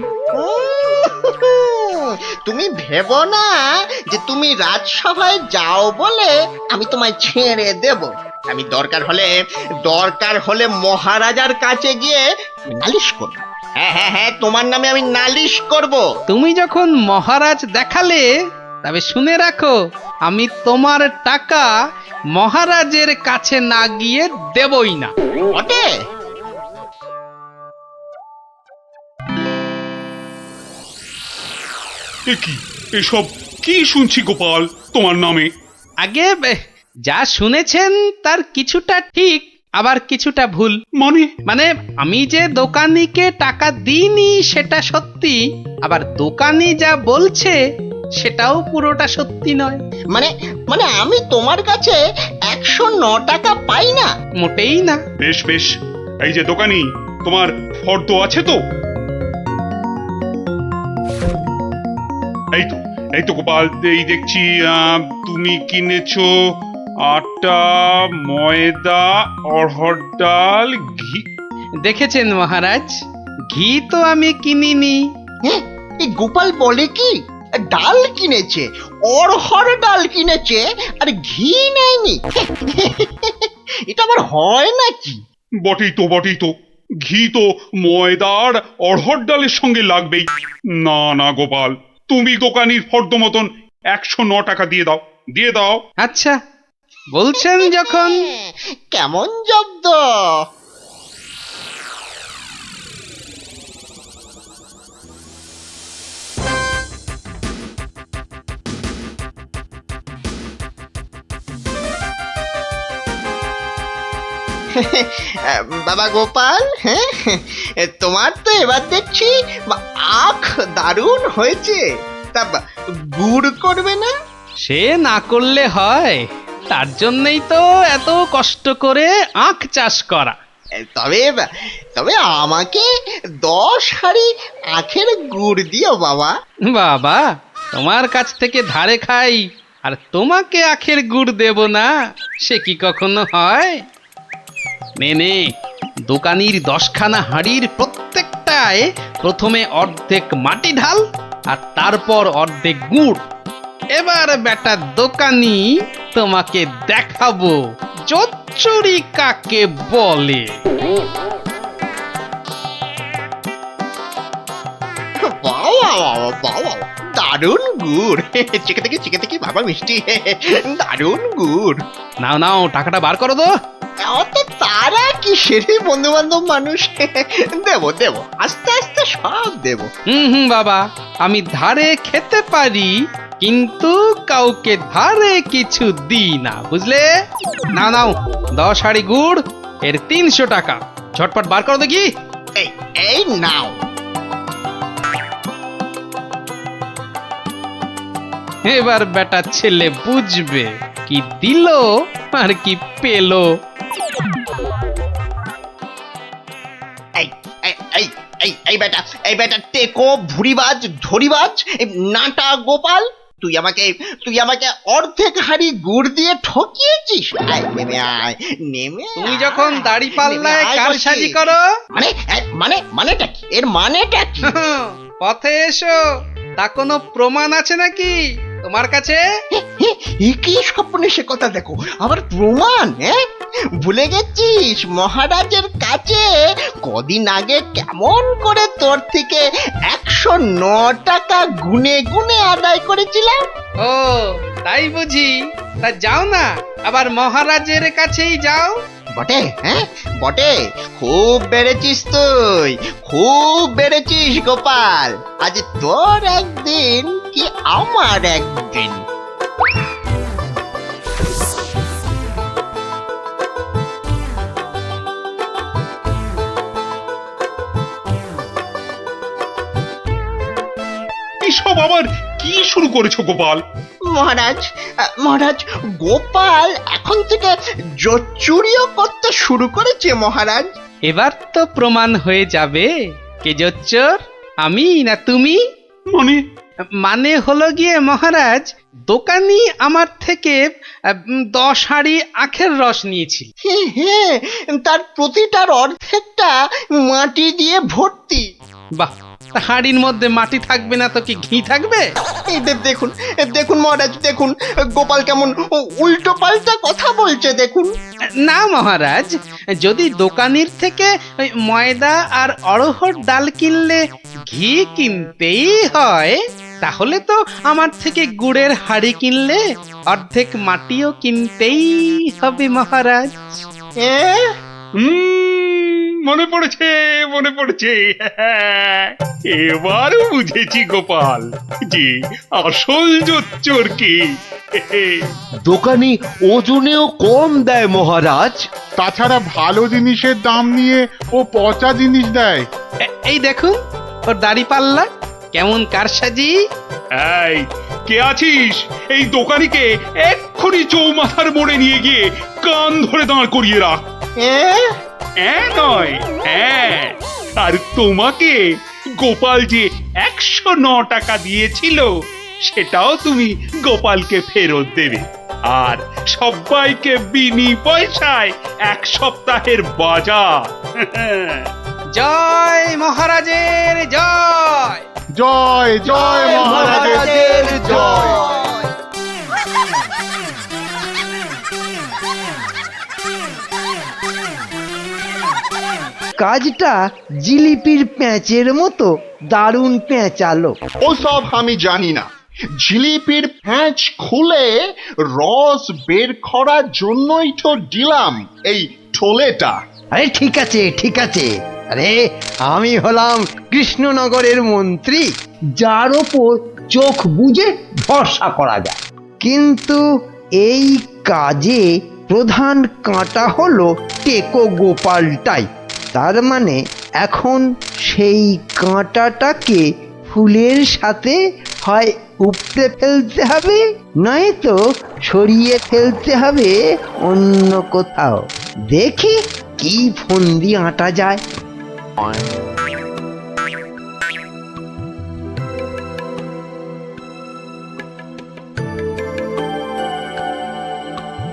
তুমি ভেবো না যে তুমি রাজসভায় যাও বলে আমি তোমায় ছেড়ে দেব। আমি দরকার হলে মহারাজার কাছে গিয়ে নালিশ করব। হ্যাঁ, তোমার নামে আমি নালিশ করব। তুমি যখন মহারাজ দেখালে, তবে শুনে রাখো, আমি তোমার টাকা মহারাজের কাছে না গিয়ে দেবই না। ওটে কি এসব কি শুনছি গোপাল তোমার নামে? আগে যা শুনেছেন তার কিছুটা ঠিক, আবার কিছুটা ভুল। মানে আমি যে দোকানিকে টাকা দিইনি সেটা সত্যি, আবার দোকানি যা বলছে সেটাও পুরোটা সত্যি নয়। মানে মানে আমি তোমার কাছে 109 টাকা পাই না? মোটেই না। বেশ বেশ, এই যে দোকানি, তোমার ফর্দ আছে তো? এই তো গোপাল, এই দেখছি তুমি কিনেছো আটা, ময়দা, অড়হর ডাল, ঘি। দেখেছেন মহারাজ, ঘি তো আমি কিনিনি। হ্যাঁ, এই গোপাল বলে কি ডাল কিনেছে, অড়হর ডাল কিনেছে, আর ঘি নেয়নি? এটা আবার হয় নাকি? বটেই তো, ঘি তো ময়দার অড়হর ডালের সঙ্গে লাগবেই। না না গোপাল, তুমি দোকানির ফর্দ মতন 109 টাকা দিয়ে দাও। আচ্ছা, বলছেন যখন। কেমন জব্দ? বাবা গোপাল, হ্যাঁ, তোমার তো এবার দেখছি আখ দারুণ হয়েছে। তা গুড় করবে না? সে না করলে হয়, তার জন্যই তো এত কষ্ট করে আখ চাষ করা। তবে আমাকে 10 হাঁড়ি আখের গুড় দিও বাবা। বাবা, তোমার কাছ থেকে ধারে খাই আর তোমাকে আখের গুড় দেব না, সে কি কখনো হয়? নে, দোকানির 10খানা হাঁড়ির প্রত্যেকটায় প্রথমে অর্ধেক মাটি ঢাল আর তারপর অর্ধেক গুড়। এবার বেটা দোকানি, তোমাকে দেখাবো জোচ্চুরি কাকে বলে। বাবা, দারুণ গুড়, চেখে দেখি বাবা মিষ্টি, দারুণ গুড়। নাও, টাকাটা বার করো তো। অত তারা কিসের, বন্ধু বান্ধব মানুষ, দেব আস্তে আস্তে সব দেব। হুম বাবা, আমি ধারে খেতে পারি, কিন্তু কাউকে ধারে কিছু দিই না, বুঝলে? নাও 10 হাঁড়ি গুড়, এর 300 টাকা। ঝটপট বার করো দেখি। এই নাও। এবার বেটা ছেলে বুঝবে কি দিল আর কি পেলো। এই বেটা টেকো, ভুরিবাজ, ধরিবাজ, নাটা গোপাল, তুই আমাকে অর্ধেক হাঁড়ি গুড় দিয়ে ঠকিয়েছিস। নেমে তুমি যখন দাড়ি পাল্লায় কারসাজি করো, মানেটা কি? এর মানেটা কি? পথে এসো, তা কোনো প্রমাণ আছে নাকি তোমার কাছে? কি স্বপ্নে সে কথা দেখো, আবার প্রমাণ? ভুলে গেছিস মহারাজের কাছে কদিন আগে কেমন করে তোর থেকে 109 টাকা গুনে গুনে আদায় করেছিলাম? ও তাই বুঝি? তা যাও না, আবার মহারাজের কাছেই যাও। বটে, খুব বেড়েছিস তুই, খুব বেড়েছিস গোপাল। আজ তোর একদিন কি আমার একদিন। এসব আবার কি শুরু করেছো গোপাল? মহারাজ, গোপাল এখন থেকে জোচ্চুরিও করতে শুরু করেছে মহারাজ। এবার তো প্রমাণ হয়ে যাবে কে জোচ্চোর, আমি না তুমি। মানে হলো গিয়ে মহারাজ, দোকানি আমার থেকে 10 হাঁড়ি আখের রস নিয়েছিল। হ্যাঁ, তার প্রতিটার অর্ধেকটা মাটি দিয়ে ভর্তি। বাহ, হাঁড়ির মধ্যে মাটি থাকবে না তো কি ঘি থাকবে? দেখুন মহারাজ, দেখুন গোপাল কেমন উল্টো পাল্টা কথা বলছে, দেখুন। না মহারাজ, যদি দোকানির থেকে ময়দা আর অড়হর ডাল কিনলে ঘি কিনতেই হয়, তাহলে তো আমার থেকে গুড়ের হাঁড়ি কিনলে অর্ধেক মাটিও কিনতেই হবে মহারাজ। মনে পড়েছে, এবার বুঝেছি গোপাল যে আসল জোচ্চোর কি। দোকানি ওজনেও কম দেয় মহারাজ। তাছাড়া ভালো জিনিসের দাম নিয়ে ও পচা জিনিস দেয়। এই দেখুন ওর দাড়ি পাল্লা কেমন কারসাজি। এই কে আছিস? এই দোকানিকে এক্ষুনি চৌমাথার মোড়ে নিয়ে গিয়ে কান ধরে দাঁড় করিয়ে রাখ। নয়, হ্যাঁ। আর তোমাকে গোপাল যে 109 টাকা দিয়েছিল সেটাও তুমি গোপালকে ফেরত দেবে। আর সবাইকে বিনি পয়সায় 1 সপ্তাহের বাজার। জয় মহারাজের জয়। জয় জয় মহারাজের জয়। কাজটা জিলিপির প্যাঁচের মতো দারুণ পেঁচালো। ওসব আমি জানি না। জিলিপির প্যাঁচ খুলে রস বের করার জন্যই তো দিলাম এই ঠোলেটা। আরে ঠিক আছে ঠিক আছে। আরে আমি হলাম কৃষ্ণনগরের মন্ত্রী, যার ওপর চোখ বুজে ভরসা করা যায়। কিন্তু এই কাজে প্রধান কাঁটা হলো টেকো গোপালটাই। তার মানে এখন সেই কাঁটাটাকে ফুলের সাথে হয় উপড়ে ফেলতে হবে, নয়তো সরিয়ে ফেলতে হবে অন্য কোথাও। দেখি কি ফন্দি আঁটা যায়।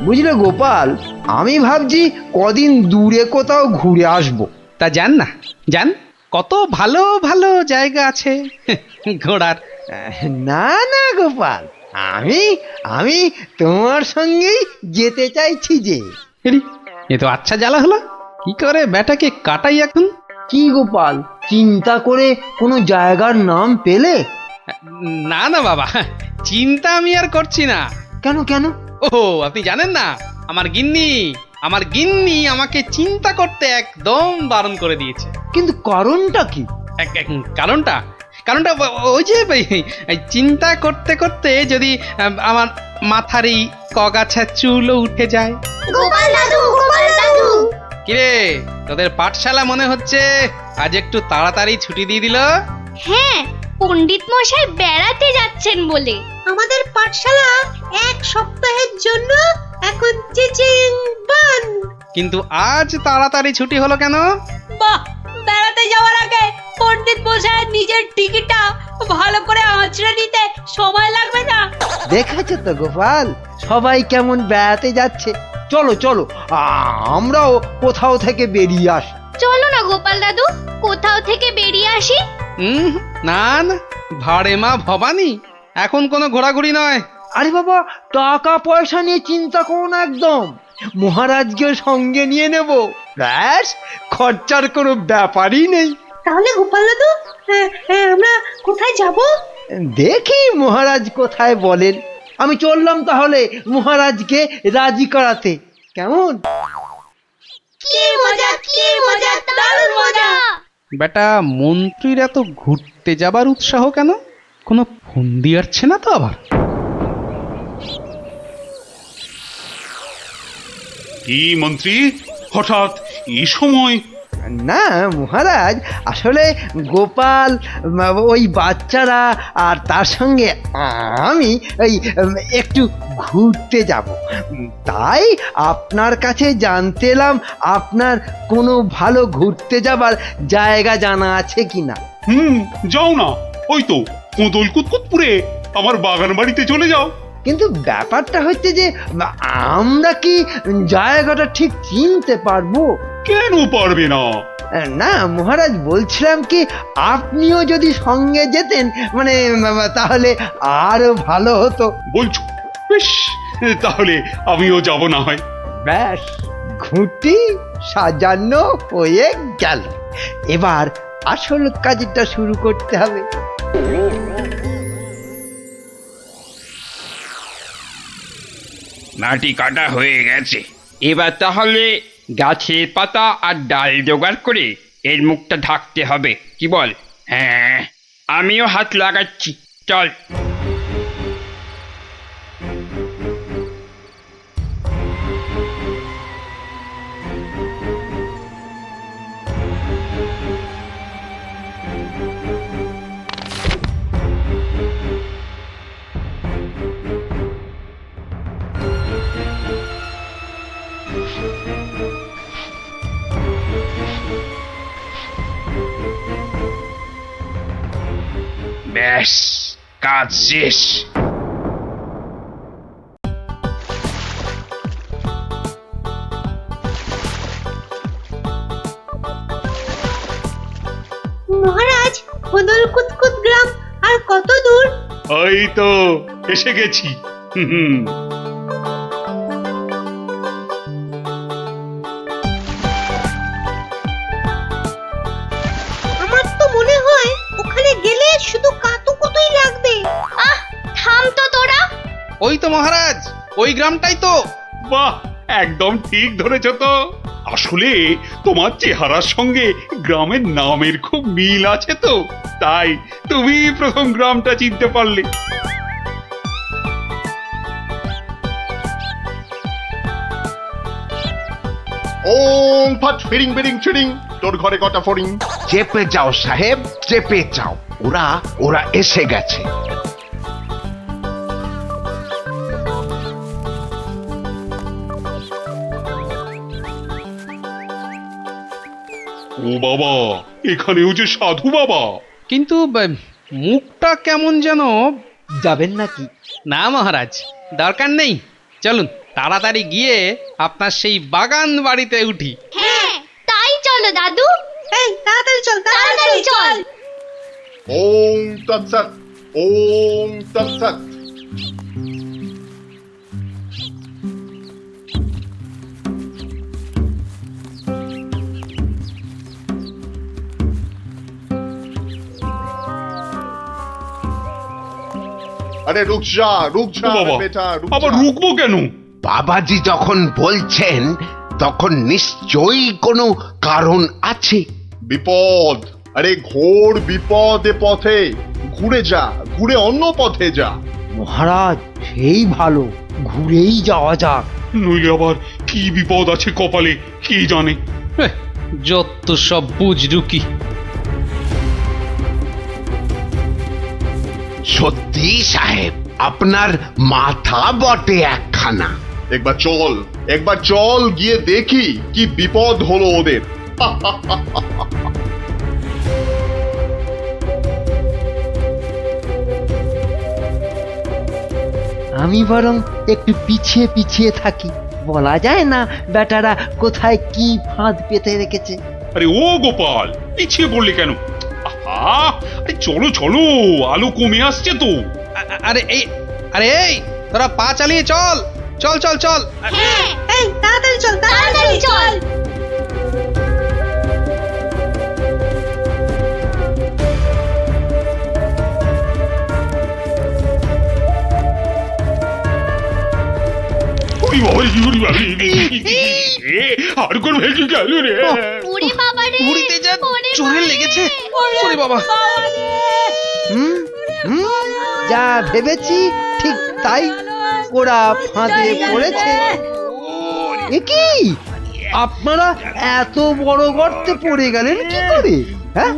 বুঝলে গোপাল, আমি ভাবছি কদিন দূরে কোথাও ঘুরে আসবো। তা যান না, যান, কত ভালো ভালো জায়গা আছে ঘোরার। না না গোপাল, আমি আমি তোমার সঙ্গেই যেতে চাইছি যে। এ তো আচ্ছা জ্বালা হলো, কি করে ব্যাটাকে কাটাই এখন। কি গোপাল, চিন্তা করে কোনো জায়গার নাম পেলে? না না বাবা, চিন্তা আমি আর করছি না। কেন কেন? ও আপনি জানেন না, আমার গিন্নি আমাকে চিন্তা করতে একদম বারণ করে দিয়েছে। কিন্তু কারণটা কি? কারণটা ওই যে চিন্তা করতে করতে যদি আমার মাথার এই কগাছা চুলও উঠে যায়। গোপাল দাদু, গোপাল দাদু। কিরে, তোদের পাঠশালা মনে হচ্ছে আজ একটু তাড়াতাড়ি ছুটি দিয়ে দিল। হ্যাঁ, পণ্ডিত মশাই বেড়াতে যাচ্ছেন বলে। আমাদের পাঠশালা 1 সপ্তাহের জন্য এখন চিচিং বান। কিন্তু আজ তাড়াতাড়ি ছুটি হলো কেন? বাহ, বেড়াতে যাওয়ার আগে পণ্ডিত মশাই নিজের টিকিটটা ভালো করে আঁচড়ে নিতে সময় লাগবে না? দেখেছো তো গোপাল, সবাই কেমন বেড়াতে যাচ্ছে। চলো চলো, আমরাও কোথাও থেকে বেরিয়ে আসি। চলো না গোপাল দাদু, কোথাও থেকে বেরিয়ে আসি। না না, ভাড়ে মা ভবানী, এখন কোনো ঘোরাঘুরি নয়। আরে বাবা, টাকা পয়সা নিয়ে চিন্তা করো না একদম। মহারাজকে সঙ্গে নিয়ে নেব, ব্যাস, খরচার কোনো ব্যাপারই নেই। তাহলে গোপাল দাদু, আমরা কোথায় যাব? দেখি মহারাজ কোথায় বলেন। আমি চললাম তাহলে মহারাজকে রাজি করাতে। কেমন? কি মজা, কি মজা, দারুণ মজা। বেটা মন্ত্রীর এত ঘুরতে যাবার উৎসাহ কেন? কোনো ফন্দি আসছে না তো আবার? কি মন্ত্রী, হঠাৎ এই সময়? না মহারাজ, আসলে গোপাল, ওই বাচ্চারা আর তার সঙ্গে আমি ওই একটু ঘুরতে যাব, তাই আপনার কাছে জানতে এলাম আপনার কোনো ভালো ঘুরতে যাবার জায়গা জানা আছে কিনা। যাও না, ওই তো কোদল কুতকুতপুরে আমার বাগান বাড়িতে চলে যাও। কিন্তু ব্যাপারটা হচ্ছে যে আমরা কি জায়গাটা ঠিক চিনতে পারবো? কেন পারবে না? না মহারাজ, বলছিলাম কি আপনিও যদি সঙ্গে যেতেন, মানে তাহলে আরো ভালো হতো। বলছো? বেশ, তাহলে আমিও যাব না হয়। ব্যাস, ঘুঁটি সাজানো হয়ে গেল। এবার আসল কাজটা শুরু করতে হবে। মাটি কাটা হয়ে গেছে, এবার তাহলে গাছের পাতা আর ডাল জোগাড় করে এর মুখটা ঢাকতে হবে, কি বল? হ্যাঁ, আমিও হাত লাগাচ্ছি, চল। ব্যাস, কাজ শেষ। মহারাজ, খোদল কুতকুত গ্রাম আর কত দূর? ওই তো এসে গেছি। হুম। আমার তো মনে হয় ওখানে গেলে শুধু কাতুকুতুই লাগবে। থাম তো তোরা। ওই তো মহারাজ, ওই গ্রামটাই তো। বাহ, একদম ঠিক ধরেছ তো। আসলে তোমার চেহারার সঙ্গে গ্রামের নামের খুব মিল আছে তো, তাই তুমি প্রথম গ্রামটা চিনতে পারলে। ওং ফট ফিরিং বিরিং চিরিং, তোর ঘরে কটা ফড়িং? চেপে যাও সাহেব, চেপে যাও, ওরা ওরা এসে গেছে। ও বাবা, এখানেও যে সাধু বাবা। কিন্তু মুখটা কেমন যেন। যাবেন নাকি? না মহারাজ, দরকার নেই। চলুন তাড়াতাড়ি গিয়ে আপনার সেই বাগান বাড়িতে উঠি। হ্যাঁ, তাই চলো দাদু। এই তাড়াতাড়ি চল, তাড়াতাড়ি চল। ওং তৎসৎ, ওং তৎসৎ। আরে রুক যা, রুক যা বাবা, বেটা, রুক আবার যা। রুকবো কেন? বাবাজি যখন বলছেন তখন নিশ্চয়ই কোনো কারণ আছে। বিপদ, আরে ঘোর বিপদ এ পথে। ঘুরে যা, ঘুরে অন্য পথে যা। মহারাজ, সেই ভালো, ঘুরেই যাওয়া যাক। নইলে আবার কি বিপদ আছে কপালে, কি জানে। যত সব বুঝরুকি। সত্যি সাহেব, আপনার মাথা বটে একখানা। একবার চল, একবার চল, গিয়ে দেখি কি বিপদ হলো ওদের। আমি বরং একটু পিছিয়ে পিছিয়ে থাকি, বলা যায় না বেটারা কোথায় কি ফাঁদ পেতে রেখেছে। আরে ও গোপাল, পিছিয়ে পড়লি কেন? আহা, আরে চলো চলো, আলো কমে আসছে তো। আরে এই তোরা পা চালিয়ে চল, চল চল চল। হ্যাঁ, এই তাড়াতাড়ি চল, তাড়াতাড়ি চল। ওরে বাবা, ওরে বাবা, আর কোন ভেঙে গেল রে। ওরে বাবা রে, ঘুরিতে যা চোরে লেগেছে। ওরে বাবা। হুম হুম, যা ভেবেছি ঠিক তাই, ওরা ফাঁদে পড়েছে। এ কি, আপনারা এত বড় গর্তে পড়ে গেলেন কি করে? হ্যাঁ,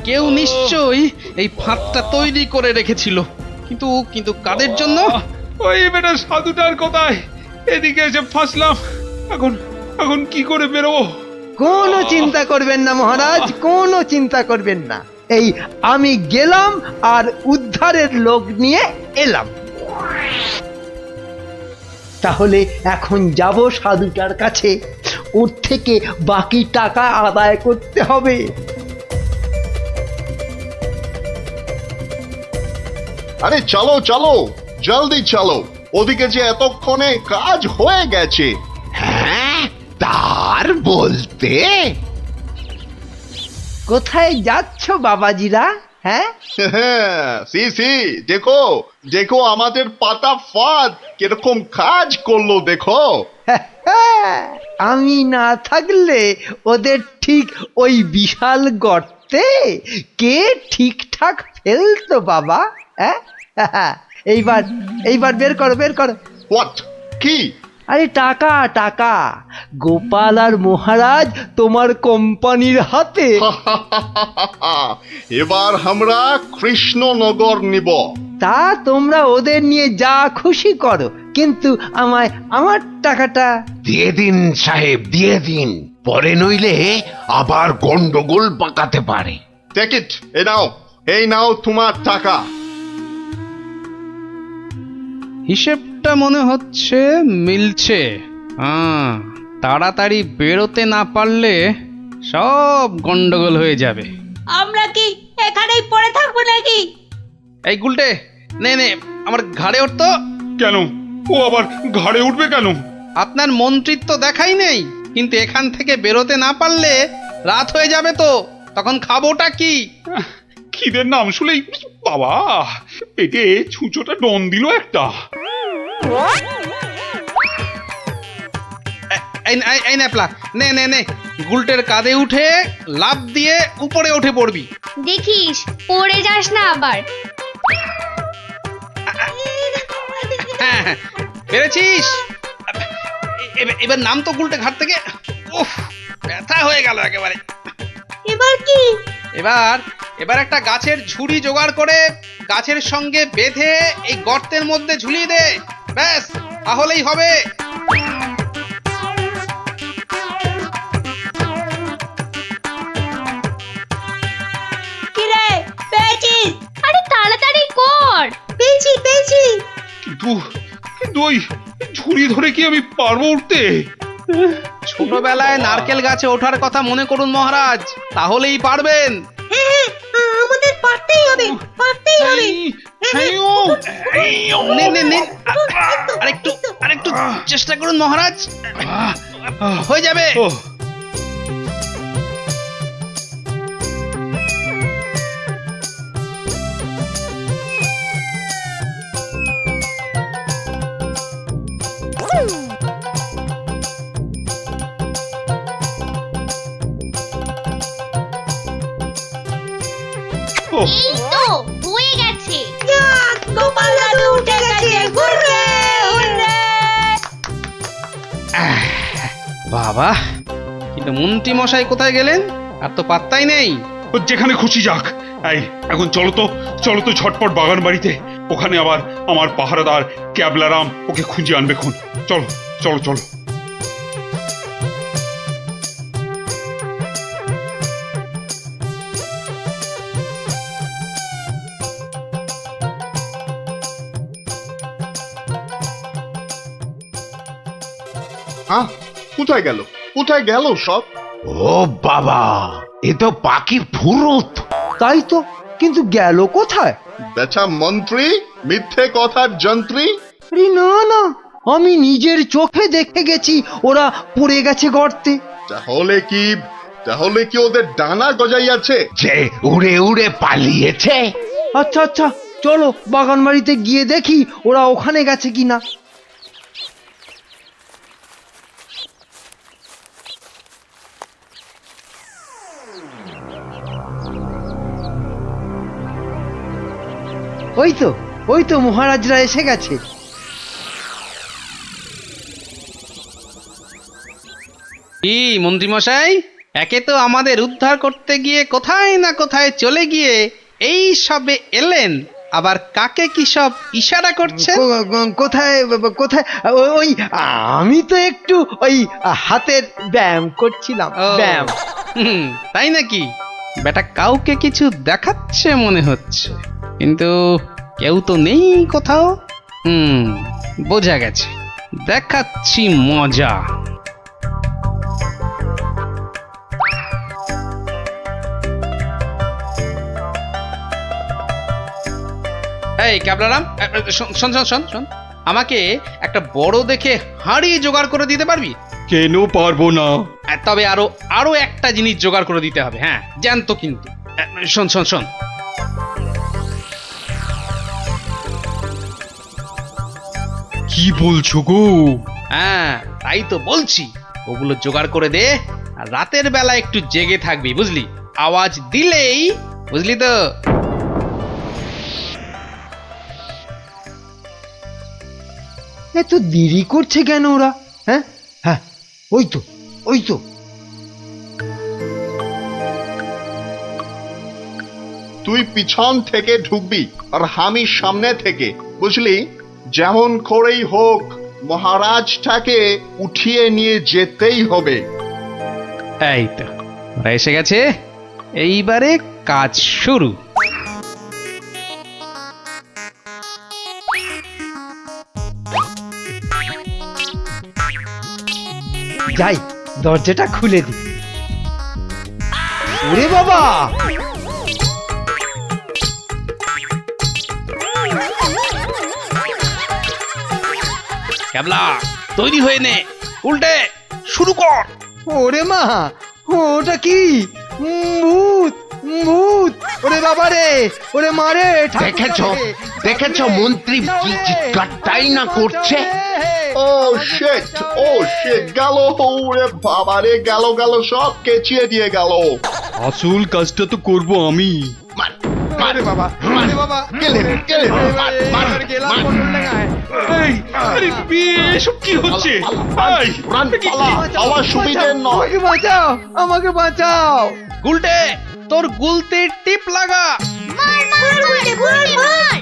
কেউ নিশ্চয়ই এই ফাঁদটা তৈরি করে রেখেছিল, কিন্তু কিন্তু কাদের জন্য? ওই বেটা সাধুটার কোথায়? এদিকে এসে ফাঁসলাম। এখন এখন কি করে বেরোবো? কোনো চিন্তা করবেন না মহারাজ, কোনো চিন্তা করবেন না। এই আমি গেলাম আর উদ্ধারের লোক নিয়ে এলাম। তাহলে এখন যাব সাধুটার কাছে, ওর থেকে বাকি টাকা আদায় করতে হবে। আরে চলো চলো, জলদি চলো, ওদিকে যে এতক্ষণে কাজ হয়ে গেছে। হ্যাঁ, তার বলতে কোথায় যাচ্ছ বাবাজিরা? হ্যাঁ, সি সি, দেখো দেখো আমাদের পাতা ফাঁদ কিরকম কাজ করলো দেখো। আমি না থাকলে ওদের ঠিক ওই বিশাল গর্তে কে ঠিকঠাক ফেলতো বাবা? হ্যাঁ, এইবার এইবার বের করো, বের করো। হোয়াট? কি? আরে টাকা, টাকা। গোপাল আর মহারাজ তোমার কোম্পানির হাতে। এবার আমরা কৃষ্ণনগর নিব। তা তোমরা ওদের নিয়ে যা খুশি করো, কিন্তু আমায় আমার টাকাটা দিয়ে দিন সাহেব, দিয়ে দিন, পরে নইলে আবার গন্ডগোল পাকাতে পারে। টেক ইট, এ নাও, এই নাও তোমার টাকা। হিসেবটা মনে হচ্ছে মিলছে। তাড়াতাড়ি বেরোতে না পারলে সব গন্ডগোল হয়ে যাবে। আমরা কি এখানেই পড়ে থাকবো নাকি? এই গুলটে, নে নে আমার ঘাড়ে উঠতো। কেন? ও আবার ঘাড়ে উঠবে কেন? আপনার মন্ত্রিত্ব দেখাই নেই, কিন্তু এখান থেকে বেরোতে না পারলে রাত হয়ে যাবে তো, তখন খাবোটা কি? খিদের নাম শুলেই বাবা পেটে ছুঁচোটা ডন দিল একটা। এই ন্যাপলা, নে নে নে গুলটের কাঁধে উঠে লাফ দিয়ে উপরে উঠে পড়বি। দেখিস পড়ে যাস না আবার। হ্যাঁ হ্যাঁ, পেরেছিস। এবার নাম তো গুলটে ঘাট থেকে। উফ, ব্যথা হয়ে গেল একেবারে। এবার কি? এবার একটা গাছের ঝুড়ি জোগাড় করে গাছের সঙ্গে বেঁধে এই গর্তের মধ্যে ঝুলিয়ে দে, ব্যাস তাহলেই হবে। কিরে পেয়েছিস? আরে তাড়াতাড়ি কর। পেয়েছি। কিন্তু ওই ঝুড়ি ধরে কি আমি পারবো উঠতে? ছোটবেলায় নারকেল গাছে ওঠার কথা মনে করুন মহারাজ, তাহলেই পারবেন। আমাদের পারতেই হবে। নে নে নে, আরেকটু চেষ্টা করুন মহারাজ, হয়ে যাবে। এই তো হয়ে গেছে। গোপাল দাদু উঠে গেছে। Hurray hurray. বাবা, কিন্তু মন্ত্রী মশাই কোথায় গেলেন? আর তো পাত্তাই নেই। ও যেখানে খুশি যাক। এই এখন চলো তো ঝটপট বাগান বাড়িতে। ওখানে আবার আমার পাহারাদার ক্যাবলারাম ওকে খুঁজে আনবে খুন। চলো। হ্যাঁ, কোথায় গেল সব? ও বাবা, এ তো পাখির ফুরুত। তাই তো, কিন্তু গেল কোথায়? বেটা মন্ত্রী, মিথ্যে কথার যন্ত্রী। আরে না, আমি নিজের চোখে দেখে গেছি ওরা পড়ে গেছে গর্তে। তাহলে কি ওদের ডানা গজাইয়াছে? যে উড়ে উড়ে পালিয়েছে। আচ্ছা, চলো বাগান বাড়িতে গিয়ে দেখি ওরা ওখানে গেছে কিনা। ওই তো মহারাজরা এসে গেছে। কি মন্ত্রী মশাই, একে তো আমাদের উদ্ধার করতে গিয়ে কোথায় না কোথায় চলে গিয়ে এই সবে এলেন, আবার কাকে কি সব ইশারা করছে? কোথায়? ওই আমি তো একটু ওই হাতের ব্যায়াম করছিলাম। ব্যায়াম। তাই নাকি? বেটা কাউকে কিছু দেখাচ্ছে মনে হচ্ছে, কিন্তু কেউ তো নেই কোথাও। বোঝা গেছে, দেখাচ্ছি মজা। এই ক্যাবলারাম, শোন, আমাকে একটা বড় দেখে হাঁড়ি জোগাড় করে দিতে পারবি? কেন পারবো না? তবে আরো একটা জিনিস জোগাড় করে দিতে হবে। হ্যাঁ, জ্যান্ত কিন্তু। শোন। কি বলছো গো? হ্যাঁ, তাই তো বলছি। ওগুলো জোগাড় করে দে, আর রাতের বেলা একটু জেগে থাকবি, বুঝলি? আওয়াজ দিলেই, বুঝলি তো? এত দেরি করছে কেন ওরা? হ্যাঁ, ওই তো। তুই পিছন থেকে ঢুকবি আর আমি সামনে থেকে, বুঝলি? যেমন করেই হোক মহারাজটাকে উঠিয়ে নিয়ে যেতেই হবে। এই তো ওরা এসে গেছে, এইবারে কাজ শুরু। যাই দরজাটা খুলে দিই। ওরে বাবা, ক্যাবলা তৈরি হয়ে নে, উল্টে শুরু কর। ওরে মা, ওটা কি? ভূত, ভূত! ওরে বাবা রে, ওরে মা রে! দেখেছ মন্ত্রী কি চিৎকারটাই না করছে। ও শিট, গেল! ওরে বাবা রে, গেল সব কেচিয়ে দিয়ে গেল। আসল কাজটা তো করব আমি। আরে বাবা, আরে বাবা! গেলাম পটল ডাঙায়। এই, আরে এসব কি হচ্ছে? এই, আমার সুবিধে নয়। আমাকে বাঁচাও, আমাকে বাঁচাও! উল্টে তোর গুলতির টিপ লাগা। মার মার গুলটে গুলটে মার।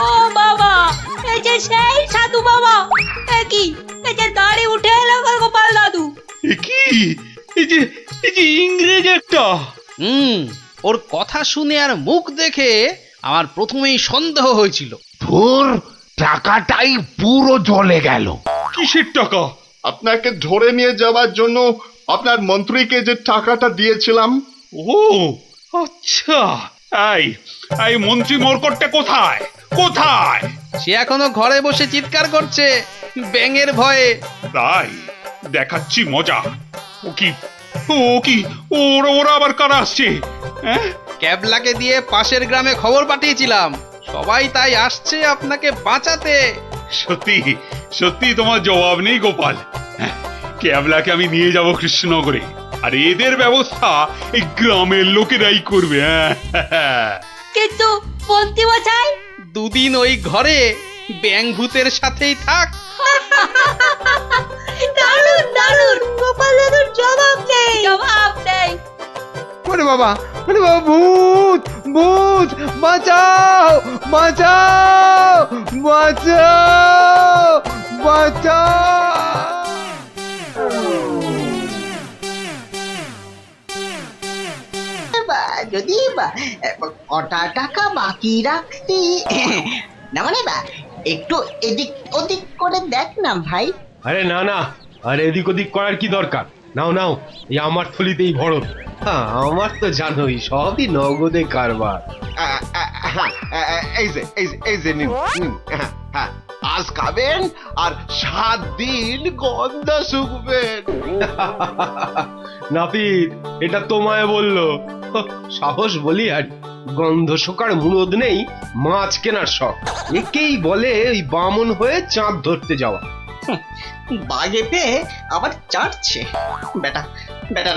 ও বাবা, এই যে সেই সাধু বাবা, কি এই যে দাঁড়ি উঠে এলো গো গোপাল দাদু। এ কি? এই যে ইংরেজ একটা। ওর কথা শুনে আর মুখ দেখে আমার প্রথমেই সন্দেহ হয়েছিল। তোর টাকাটাই পুরো জ্বলে গেল। কিসের টাকা? আপনাকে ধরে নিয়ে যাওয়ার জন্য আপনার মন্ত্রীকে যে টাকাটা দিয়েছিলাম। ও আচ্ছা, এই মন্ত্রী মরকটটা কোথায়? কোথায়? সে এখনো ঘরে বসে চিৎকার করছে ব্যাঙের ভয়ে। তাই দেখাচ্ছি মজা। ও কি ওরা আবার কারা আসছে? হ্যাঁ, ক্যাবলাকে দিয়ে পাশের গ্রামে খবর পাঠিয়েছিলাম, সবাই তাই আসছে আপনাকে বাঁচাতে। সত্যি তোমার জবাব নেই গোপাল। হ্যাঁ, ক্যাবলাকে আমি নিয়ে যাব কৃষ্ণনগরে, আর এদের ব্যবস্থা এই গ্রামের লোকেরাই করবে। হ্যাঁ, কিন্তু মন্ত্রী মশাই, দুদিন ওই ঘরে ব্যাঙ ভূতের সাথেই থাক। দারুণ দারুণ, গোপাল দাদুর জবাব নেই। ওরে বাবা, ওরে বাবা! ভূত, ভূত! বাঁচাও, বাঁচাও, বাঁচাও, বাঁচাও! যদি কটা টাকা বাকি রাখতি, না মানে একটু এদিক ওদিক করে দেখ না ভাই। আরে না, আর এদিক ওদিক করার কি দরকার? নাও, এই আমার থলিতেই ভরো। হ্যাঁ, আমার তো জানোই সবই নগদে কারবার। এই যে নিন। হ্যাঁ, আজ খাবেন আর 7 দিন গন্ধ শুকবেন। নাপিত, এটা তোমায় বললো? সাহস বলি আর গন্ধ শোকার মুরদ নেই, মাছ কেনার শখ। একেই বলে ওই বামন হয়ে চাঁদ ধরতে যাওয়া। বাগে পেয়ে আবার চাটছে বেটা।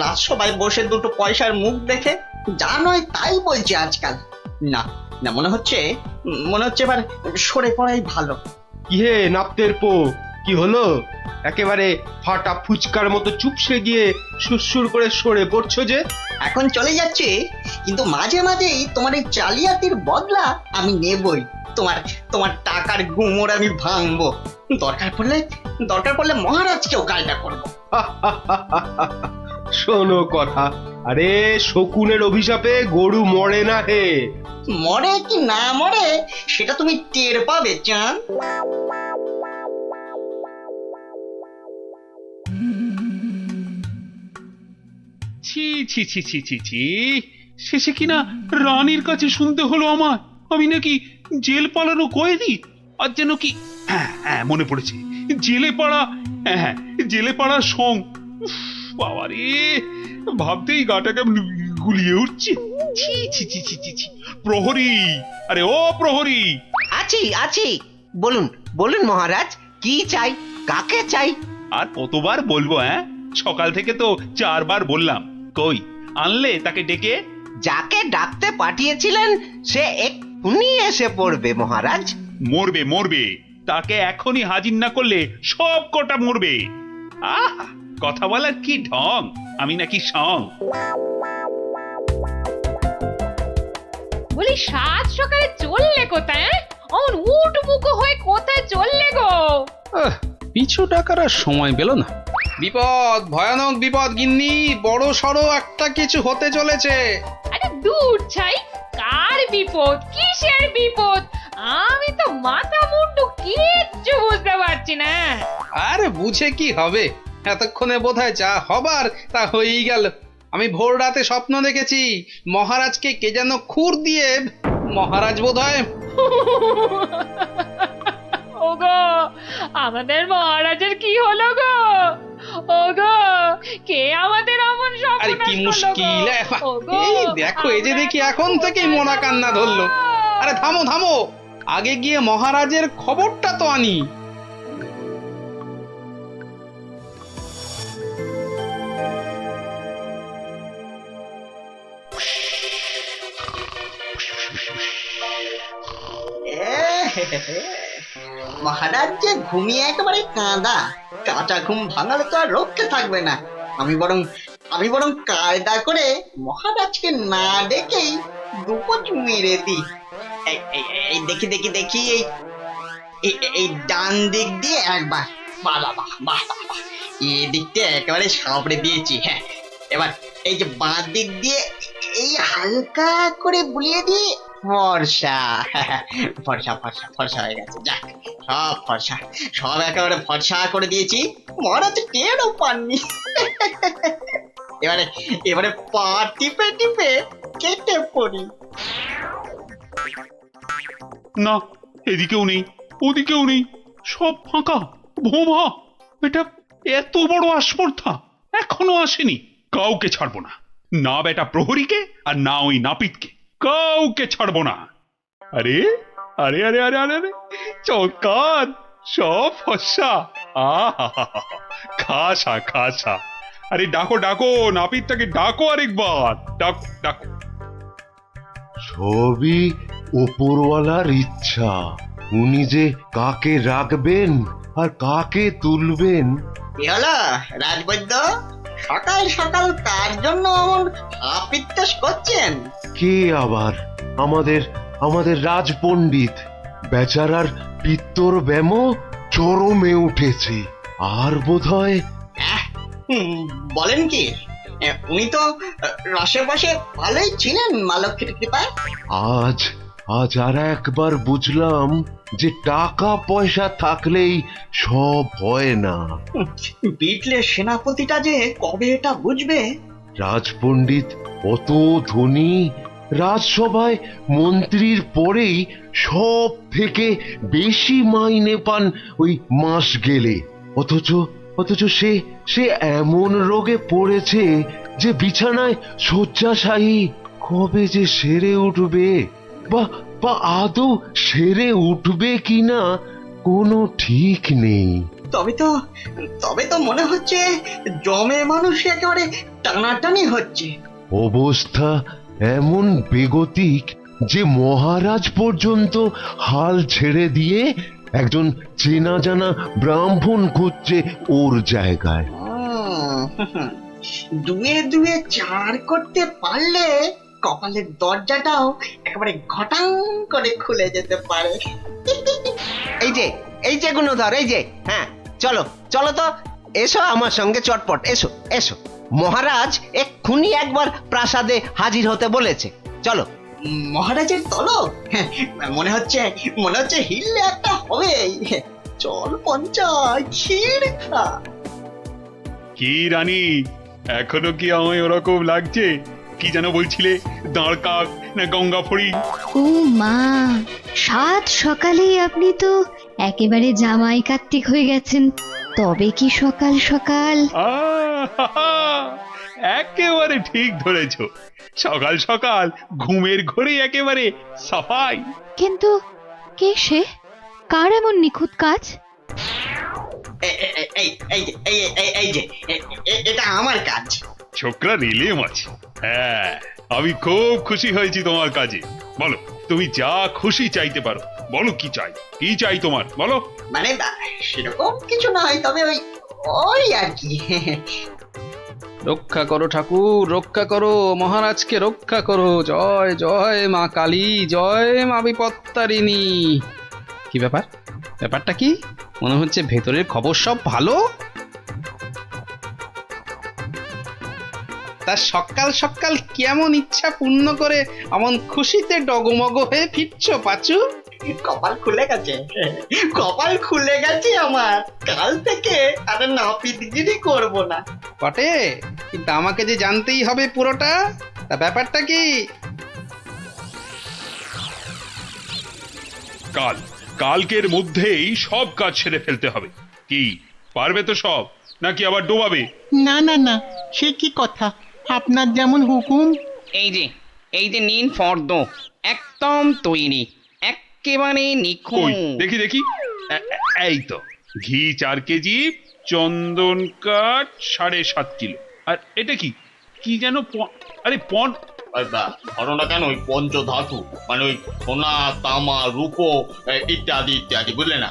রাজসভায় বসে দুটো পয়সার মুখ দেখে যা নয় তাই বলছে আজকাল। না, মনে হচ্ছে এবার সরে পড়াই ভালো। কি হে নাপতের পো, কি হলো? একেবারে ফাটা ফুচকার মতো চুপসে গিয়ে সুরসুর করে সরে পড়ছো যে? এখন চলে যাচ্ছে, কিন্তু মাঝে মাঝেই তোমার এই জালিয়াতির বদলা আমি নেবই। তোমার টাকার গুমর আমি ভাঙবো। দরকার পড়লে মহারাজকেও গালটা করবো। শোনো কথা, আরে শকুনের অভিশাপে গরু মরে না হে। মরে কি না মরে সেটা তুমি টের পাবে চাঁদ। ছি, শেষে কিনা রানীর কাছে শুনতে হলো আমি নাকি জেল পালানো কয়েদি। আর যেন কি, হ্যাঁ মনে পড়েছে, জেলে পাড়ার সং। বাবারে, ভাবতেই গাটা কেমন গুলিয়ে উঠছে। ছি। প্রহরী, আরে ও প্রহরী! আছি। বলুন মহারাজ, কি চাই, কাকে চাই? আর কতবার বলবো? সকাল থেকে তো 4 বার বললাম। কই আনলে তাকে ডেকে? যাকে ডাকতে পাঠিয়েছিলেন সে এক্ষুনি এসে পড়বে মহারাজ। মরবে, তাকে এখনই হাজির না করলে সব কটা মরবে। কথা বলার কি ঢং, আমি নাকি সং? বলি 7 সকালে চললে কোথায়? অমন উটবুকো হয়ে কোথায় চললে গো? পিছু টাকার আর সময় পেল না। বিপদ, ভয়ানক বিপদ গিন্নি, বড় সড়ো একটা কিছু হতে চলেছে। আরে দূর ছাই, কার বিপদ কিসের বিপদ আমি তো মাথা মুন্ডু কিচ্ছু বুঝতে পারছি না। আরে বুঝে কি হবে, এতক্ষণে বোধহয় যা হবার তা হয়েই গেল। আমি ভোর রাতে স্বপ্ন দেখেছি মহারাজকে কে যেন খুর দিয়ে, মহারাজ বোধহয় ওগো আমাদের মহারাজের কি হলো গো? ওগো কে আমাদের অমন আরে কি মুশকিল! এই দেখো, এই যে দেখি এখন থেকেই মরা কান্না ধরলো। আরে থামো থামো, আগে গিয়ে মহারাজের খবরটা তো আনি। মহারাজ যে ঘুমিয়ে একেবারে কাঁদা, কাঁচা ঘুম ভাঙালে তো আর রক্ষে থাকবে না। আমি বরং কায়দা করে মহারাজকে না ডেকেই দুপোজ মেরে দিই। এই দেখি দেখি দেখি, এই ডান দিক দিয়ে একবার, বাহ বাহ বাহ বাহ বাহ, এই দিকটা একেবারে সাবড়ে দিয়েছি। হ্যাঁ, এবার এই যে বাঁ দিক দিয়ে এই হালকা করে বুলিয়ে দিই, ফর্সা ফর্সা ফর্সা ফর্সা হয়ে গেছে। যাক, সব ফর্সা, সব একেবারে ফর্সা করে দিয়েছি, মহারাজ টেরও পাননি। এবারে পা টিপে টিপে কেটে পড়ি। না, এদিকেও নেই, ওদিকেও নেই, সব ফাঁকা ভোমা। এটা এত বড় আস্পর্ধা এখনো আসেনি। কাউকে ছাড়বো না, না বেটা প্রহরীকে আর না ওই নাপিতকে, কাউকে ছাড়বো না। আরে আরে আরে আরে আরে আরে, চৌকাত, সব ফর্সা। খাসা খাসা। আরে ডাকো ডাকো, নাপিতটাকে ডাকো আরেকবার, ডাকো ডাকো। সবই ওপরওয়ালার ইচ্ছা, উনি যে কাকে রাখবেন আর কাকে তুলবেন। কি হলো রাজবৈদ্য, সকাল সকাল কার জন্য এমন আপিত্তাস করছেন? কে আবার? আমাদের রাজপণ্ডিত বেচারার পিত্তর ব্যামো চরমে উঠেছে। আর বোধহয় বলেন কি, উনি তো রসে বসে ভালোই ছিলেন মা লক্ষ্মীর কৃপায়। আজ আর একবার বুঝলাম যে টাকা পয়সা থাকলেই সব হয় না। বিটলে সেনাপতিটা যে কবে এটা বুঝবে? রাজপণ্ডিত অত ধনী, রাজসভায় মন্ত্রীর পরেই সব থেকে বেশি মাইনে পান ওই মাস গেলে। অথচ সে এমন রোগে পড়েছে যে বিছানায় শয্যাশায়ী। কবে যে সেরে উঠবে, বা আদৌ সেরে উঠবে কিনা কোনো ঠিক নেই। তবে তো মনে হচ্ছে জমে মানুষ একেবারে টানাটানি হচ্ছে। অবস্থা এমন বেগতিক যে মহারাজ পর্যন্ত হাল ছেড়ে দিয়ে একজন চেনা জানা ব্রাহ্মণ খুঁজছে ওর জায়গায়। দুয়ে দুয়ে চার করতে পারলে কপালের দরজাটাও একেবারে ঘটাং করে খুলে যেতে পারে। এই যে গুণধর, এই যে, হ্যাঁ, চলো চলো তো, এসো আমার সঙ্গে চটপট, এসো এসো। মহারাজ এক্ষুনি একবার প্রাসাদে হাজির হতে বলেছে, চলো। মহারাজের তলব? মনে হচ্ছে হিললে একটা হবে। চল পঞ্চায়, ক্ষীর খা। কি রানী, এখনো কি আমায় ওরকম লাগছে? কি যেন বলছিলে, দাঁড় কাক না গঙ্গা ফড়ি? ও মা, সাত সকালেই আপনি তো একেবারে জামাই কার্তিক হয়ে গেছেন। তবে কি সকাল সকাল? একেবারে ঠিক ধরেছ, সকাল সকাল ঘুমের ঘরে একেবারে সাফাই। কিন্তু কে সে? কার এমন নিখুঁত কাজ? এটা আমার কাজ। ছোকরা রেলে মাছ। হ্যাঁ, আমি খুব খুশি হয়েছি তোমার কাজে। বলো, তুমি যা খুশি চাইতে পারো। বলো কি চাই তোমার, বলো। মানে সেরকম কিছু নয়, তবে ওই আর কি। রক্ষা করো ঠাকুর, রক্ষা করো, মহারাজকে রক্ষা করো। জয় জয় মা কালী, জয় মা বিপত্তারিণী। কি ব্যাপারটা কি? মনে হচ্ছে ভেতরের খবর সব ভালো। তা সকাল সকাল কেমন ইচ্ছা পূর্ণ করে এমন খুশিতে ডগমগ হয়ে ফিরছ পাচু? কপাল খুলে গেছে, কপাল খুলে গেছে আমার। কাল থেকে আর নাপিতগিরি করব না। বটে, কিন্তু আমাকে যে জানতেই হবে পুরোটা। তা ব্যাপারটা কি? কালকের মধ্যেই সব কাজ সেরে ফেলতে হবে। কি পারবে তো সব, নাকি আবার ডোবাবে? না না না, সে কি কথা, আপনার যেমন হুকুম। এই যে নিন ফর্দ, একদম তৈরি, একেবারে কই নিখুঁত। দেখি এই তো ঘি 4 কেজি, চন্দন কাঠ 7.5 কিলো। আর এটা কি কি যেন আরে ধরো না কেন ওই পঞ্চধাতু, মানে ওই সোনা, তামা, রূপো ইত্যাদি ইত্যাদি, বুঝলে না?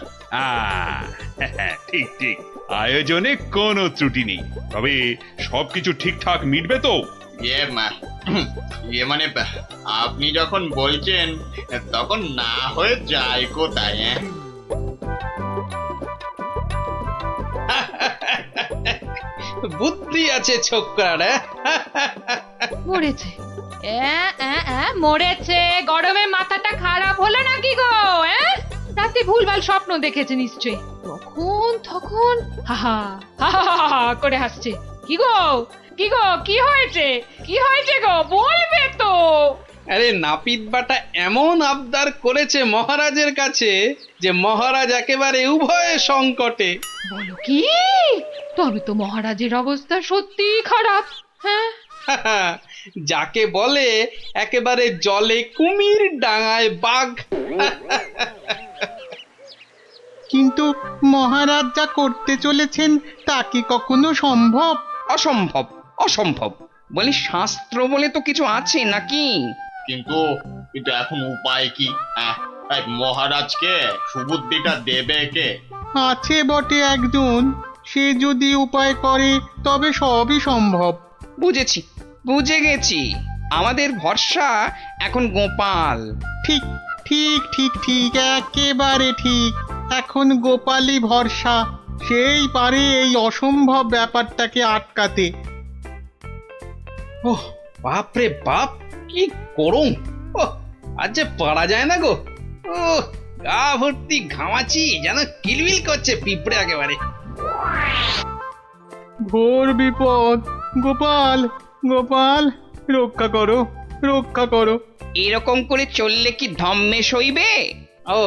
ঠিক ঠিক, আয়োজনে কোনো ত্রুটি নেই। তবে সবকিছু ঠিকঠাক মিটবে তো? ইয়ে মানে আপনি যখন বলছেন তখন না হয়ে যায় কোথায়? বুদ্ধি আছে ছোকরার। মরেছে মরেছে। গরমে মাথাটা খারাপ হলো নাকি গো? রাতে ভুলভাল স্বপ্ন দেখেছে নিশ্চয়ই। তখন হাহা হাহা করে হাসছে। কি গো কি হয়েছে গো, বলবে তো? আরে নাপিত বাটা এমন আবদার করেছে মহারাজের কাছে যে মহারাজ একেবারে উভয় সংকটে। বলো কি? তবে তো মহারাজের অবস্থা সত্যি খারাপ। হ্যাঁ, যাকে বলে একেবারে জলে কুমির, ডাঙায় বাঘ। কিন্তু মহারাজ যা করতে চলেছেন তা কি কখনো সম্ভব? অসম্ভব, অসম্ভব। বলি শাস্ত্র বলে তো কিছু আছে নাকি? কিন্তু এখন উপায় কি? মহারাজকে সুবুদ্ধিটা দেবে কে? আছে বটে একজন, সে যদি উপায় করে তবে সবই সম্ভব। বুঝেছি, বুঝে গেছি। আমাদের ভরসা এখন গোপাল। ঠিক ঠিক ঠিক ঠিক, একেবারে ঠিক। এখন গোপালই ভরসা, সেই পারে এই অসম্ভব ব্যাপারটাকে আটকাতে। ওহ বাপরে বাপ, কি গরম! ওহ, আজ যে পারা যায় না গো। ও গা ভর্তি ঘামাচি, যেন কিলবিল করছে পিঁপড়ে একেবারে। ঘোর বিপদ, গোপাল গোপাল, রক্ষা করো রক্ষা করো। এরকম করে চললে কি ধম্মে সইবে? ও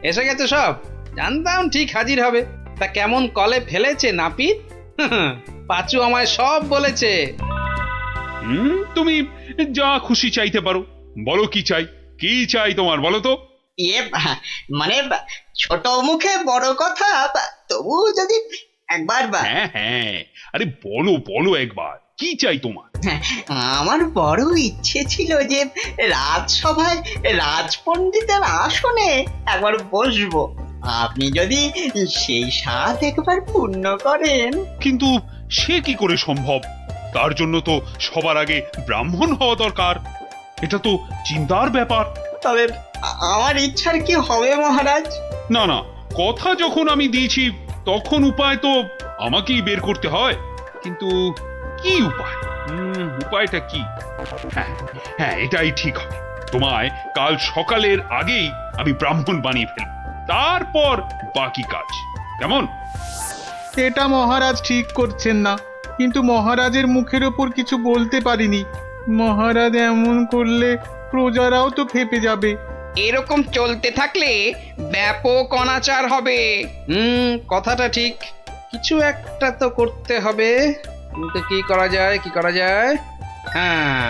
এসে গেছে সব, জানতাম ঠিক হাজির হবে। তা কেমন কলে ফেলেছে নাপিত? পাচু আমায় সব বলেছে। তুমি যা খুশি চাইতে পারো। বলো কি চাই, কি চাই তোমার, বলো তো? মানে ছোট মুখে বড় কথা, তবু যদি একবার হ্যাঁ, আরে বলো বলো একবার, কি চাই তোমার? আমার বড় ইচ্ছে ছিল যে রাজসভায় রাজপণ্ডিতের আসনে একবার বসবো। আপনি যদি সেই স্বাদ একবার পূর্ণ করেন। কিন্তু সে কি করে সম্ভব? তার জন্য তো সবার আগে ব্রাহ্মণ হওয়া দরকার। এটা তো চিন্তার ব্যাপার। তবে আমার ইচ্ছার কি হবে মহারাজ? না না, কথা যখন আমি দিয়েছি তখন উপায় তো আমাকেই বের করতে হয়। কিন্তু কি উপায়? উপায়টা কি? হ্যাঁ এটাই ঠিক হবে। তোমায় কাল সকালের আগেই আমি ব্রাহ্মণ বানিয়ে ফেলব, তারপর বাকি কাজ। কেমন? এটা মহারাজ ঠিক করছেন না, কিন্তু মহারাজের মুখের ওপর কিছু বলতে পারিনি। মহারাজ এমন করলে প্রজারাও তো ফেপে যাবে। এরকম চলতে থাকলে ব্যাপক অনাচার হবে। কথাটা ঠিক। কিছু একটা তো করতে হবে, কিন্তু কি করা যায়? হ্যাঁ,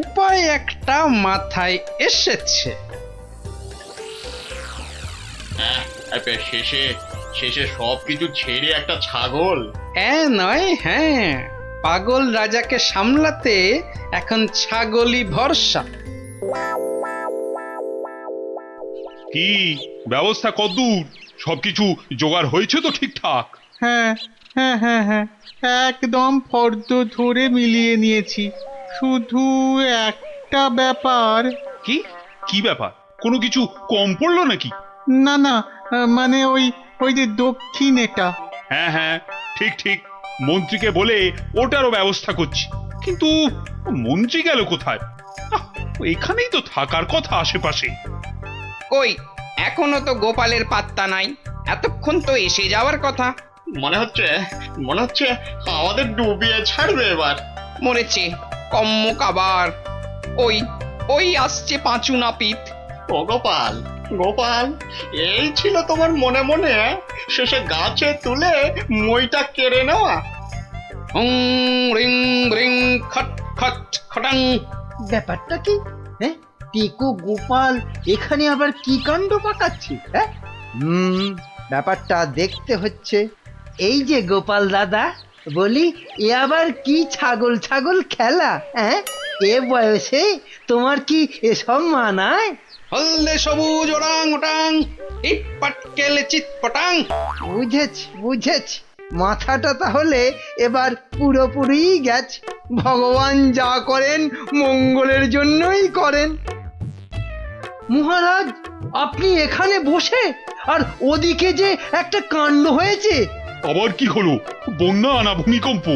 উপায় একটা মাথায় এসেছে। শেষে সবকিছু ছেড়ে একটা ছাগল? হ্যাঁ, পাগল রাজাকে সামলাতে এখন ছাগলই ভরসা। কি ব্যবস্থা কদ্দূর? সবকিছু জোগাড় হয়েছে তো ঠিকঠাক? হ্যাঁ হ্যাঁ হ্যাঁ হ্যাঁ, একদম ফর্দ ধরে মিলিয়ে নিয়েছি। শুধু একটা ব্যাপার। কি ব্যাপার? কোনো কিছু কম পড়লো নাকি? না না, মানে ওই যে দক্ষিণ এটা। হ্যাঁ ঠিক, মন্ত্রীকে বলে ওটারও ব্যবস্থা করছি। কিন্তু মন্ত্রী গেল কোথায়? আহ, এখানেই তো থাকার কথা আশেপাশে। কই এখনো তো গোপালের পাত্তা নাই, এতক্ষণ তো এসে যাওয়ার কথা। মনে হচ্ছে আমাদের ডুবিয়ে ছাড়বে এবার। মরেছে কম্মক আবার। ওই ওই আসছে পাঁচু নাপিত। ও গোপাল, গোপাল, এই ছিল তোমার মনে মনে শেষে গাছে তুলে মইটা কেড়ে নেওয়া? হুং রিং রিং খট খট খটাং। ব্যাপারটা কি? হ্যাঁ, টিকু গোপাল এখানে আবার কি কাণ্ড পাকাচ্ছি? হ্যাঁ, ব্যাপারটা দেখতে হচ্ছে। এই যে গোপাল দাদা, বলি এ আবার কি ছাগল ছাগল খেলা? হ্যাঁ, এ বয়সে তোমার কি এসব মানায়? হলদে সবুজ ওরাং ওটাং, ইট পাটকেল চিত পটাং। বুঝেছি, মাথাটা তাহলে এবার পুরোপুরি গেছে। ভগবান যা করেন মঙ্গলের জন্যই করেন। মহারাজ, আপনি এখানে বসে, আর ওদিকে যে একটা কাণ্ড হয়েছে। আবার কি হলো? বন্যা না ভূমিকম্প?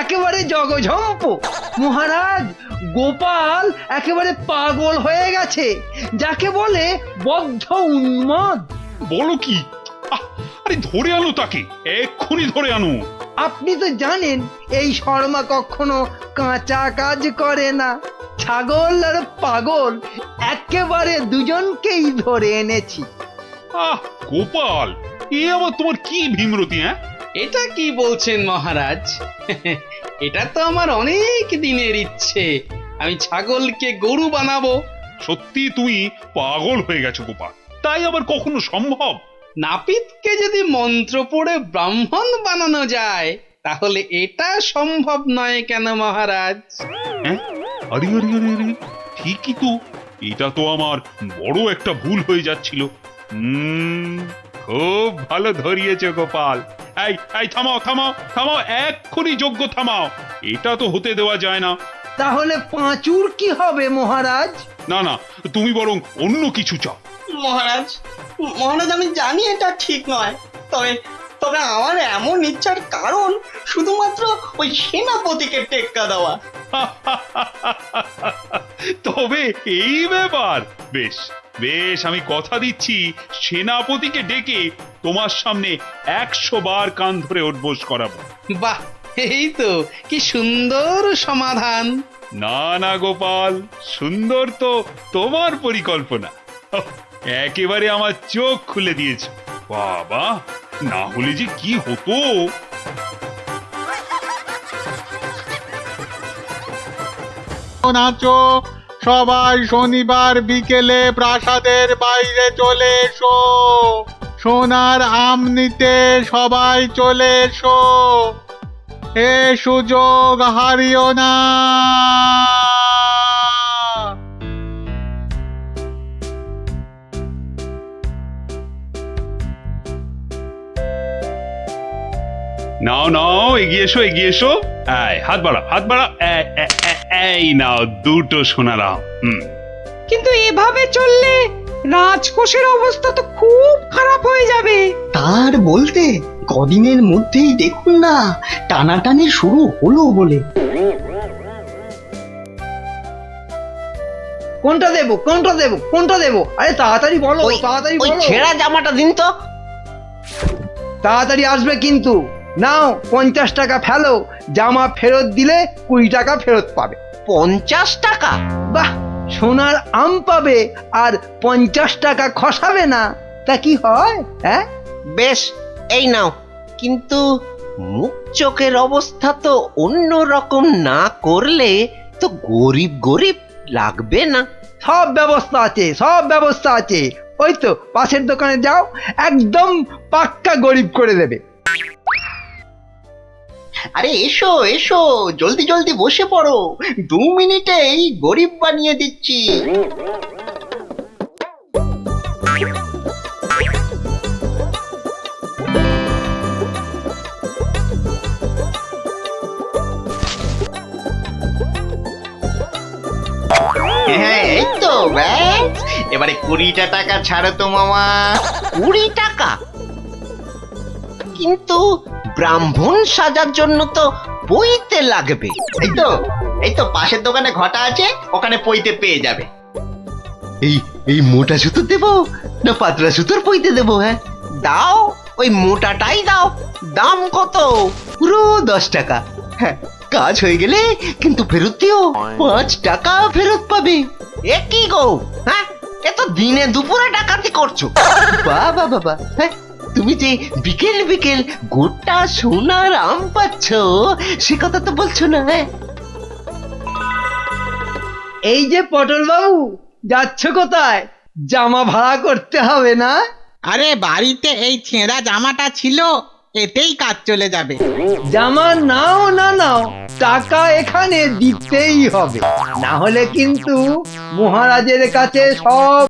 একেবারে জগঝম্প। মহারাজ, গোপাল একেবারে পাগল হয়ে গেছে, যাকে বলে বদ্ধ উন্মাদ। বলো কি? আরে ধরে আনো তাকে, এক্ষুনি ধরে আনো। আপনি তো জানেন এই শর্মা কখনো কাঁচা কাজ করে না। ছাগল আর পাগল একেবারে দুজনকেই ধরে এনেছি। গোপাল, এ আবার তোমার কি ভীমরতি? হ্যাঁ, এটা কি বলছেন মহারাজ? এটা তো আমার অনেক দিনের ইচ্ছে, আমি ছাগলকে গরু বানাবো। সত্যি তুমি পাগল হয়ে গেছো গোপাল, তাই আবার কখনো সম্ভব? নাপিতকে যদি মন্ত্র পড়ে ব্রাহ্মণ বানানো যায়, তাহলে এটা সম্ভব নয় কেন মহারাজ? হ্যাঁ, আরে আরে আরে আরে, ঠিকই তো। এটা তো আমার বড় একটা ভুল হয়ে যাচ্ছিল। খুব ভালো ধরিয়েছ গোপাল। এই এই থামাও থামাও থামাও, এক্ষুনি যজ্ঞ থামাও। এটা তো হতে দেওয়া যায় না। তাহলে পাঁচুর কি হবে মহারাজ? না না, তুমি বরং অন্য কিছু চাও। মহারাজ, আমি জানি এটা ঠিক নয়, তবে তবে আমার এমন ইচ্ছার কারণ শুধুমাত্র ওই সেনাপতিকে টেক্কা দেওয়া। তবে এই ব্যাপার, বেশ বেশ, আমি কথা দিচ্ছি সেনাপতিকে ডেকে তোমার সামনে 100 বার কান ধরে উঠবোস করাবো। বাহ, এই তো কি সুন্দর সমাধান। না না গোপাল, সুন্দর তো তোমার পরিকল্পনা। একেবারে আমার চোখ খুলে দিয়েছে। বাবা, না হলে যে কি হতো। নাচো সবাই, শনিবার বিকেলে প্রাসাদের বাইরে চলে এসো। সোনার আম নিতে সবাই চলে এসো, এ সুযোগ হারিও না। নাও নাও, এগিয়ে এসো এগিয়ে এসো। হাত বাড়া হাত বাড়া। এই নাও দুটো সোনার আম। কিন্তু এভাবে চললে রাজকোষের অবস্থা তো খুব খারাপ হয়ে যাবে। তার বলতে কদিনের মধ্যেই দেখুন না টানাটানি শুরু হলো বলে। কোনটা দেবো কোনটা দেবো কোনটা দেবো? আরে তাড়াতাড়ি বলো, তাড়াতাড়ি বলো। ছেঁড়া জামাটা দিন তো। তাড়াতাড়ি আসবে কিন্তু। নাও 50 টাকা ফেলো, জামা ফেরত দিলে 20 টাকা ফেরত পাবে। 50 টাকা? বাহ, সোনার আম পাবে আর 50 টাকা খসাবে না, তা কি হয়? হ্যাঁ, বেশ, এই নাও। কিন্তু মুখ চোখের অবস্থা তো অন্য রকম না করলে তো গরিব গরিব লাগবে না। সব ব্যবস্থা আছে, সব ব্যবস্থা আছে। ওই তো পাশের দোকানে যাও, একদম পাক্কা গরিব করে দেবে। আরে এসো এসো, জলদি জলদি বসে পড়ো, 2 মিনিটেই গরিব বানিয়ে দিচ্ছি। হ্যাঁ, এই তো ব্যাস, এবারে 20টা টাকা ছাড়ো তো মামা। 20 টাকা? কিন্তু ব্রাহ্মণ সাজার জন্য তো বইতে লাগবে। এই তো এই তো পাশের দোকানে ঘটা আছে, ওখানে পইতে পেয়ে যাবে। এই এই মোটা সুতো দেবো না পাতলা সুতোর পইতে দেবো? হ্যাঁ, দাও, ওই মোটাটাই দাও। দাম কত? পুরো 10 টাকা। হ্যাঁ, কাজ হয়ে গেলে কিন্তু ফেরত দিও, 5 টাকা ফেরত পাবে। এ কি গো, হ্যাঁ, এ তো দিনে দুপুরে ডাকাতি করছো। বাবা বাবা, হ্যাঁ, তুমি যে বিকেল বিকেল গোটা সোনার আম পাচ্ছ সে কথা তো বলছো না? হ্যাঁ, এই যে পটল বাবু, যাচ্ছ কোথায়? জামা ভাড়া করতে হবে না? আরে বাড়িতে এই ছেঁড়া জামাটা ছিল, এতেই কাজ চলে যাবে। জামা নাও না নাও, টাকা এখানে দিতেই হবে, না হলে কিন্তু মহারাজের কাছে সব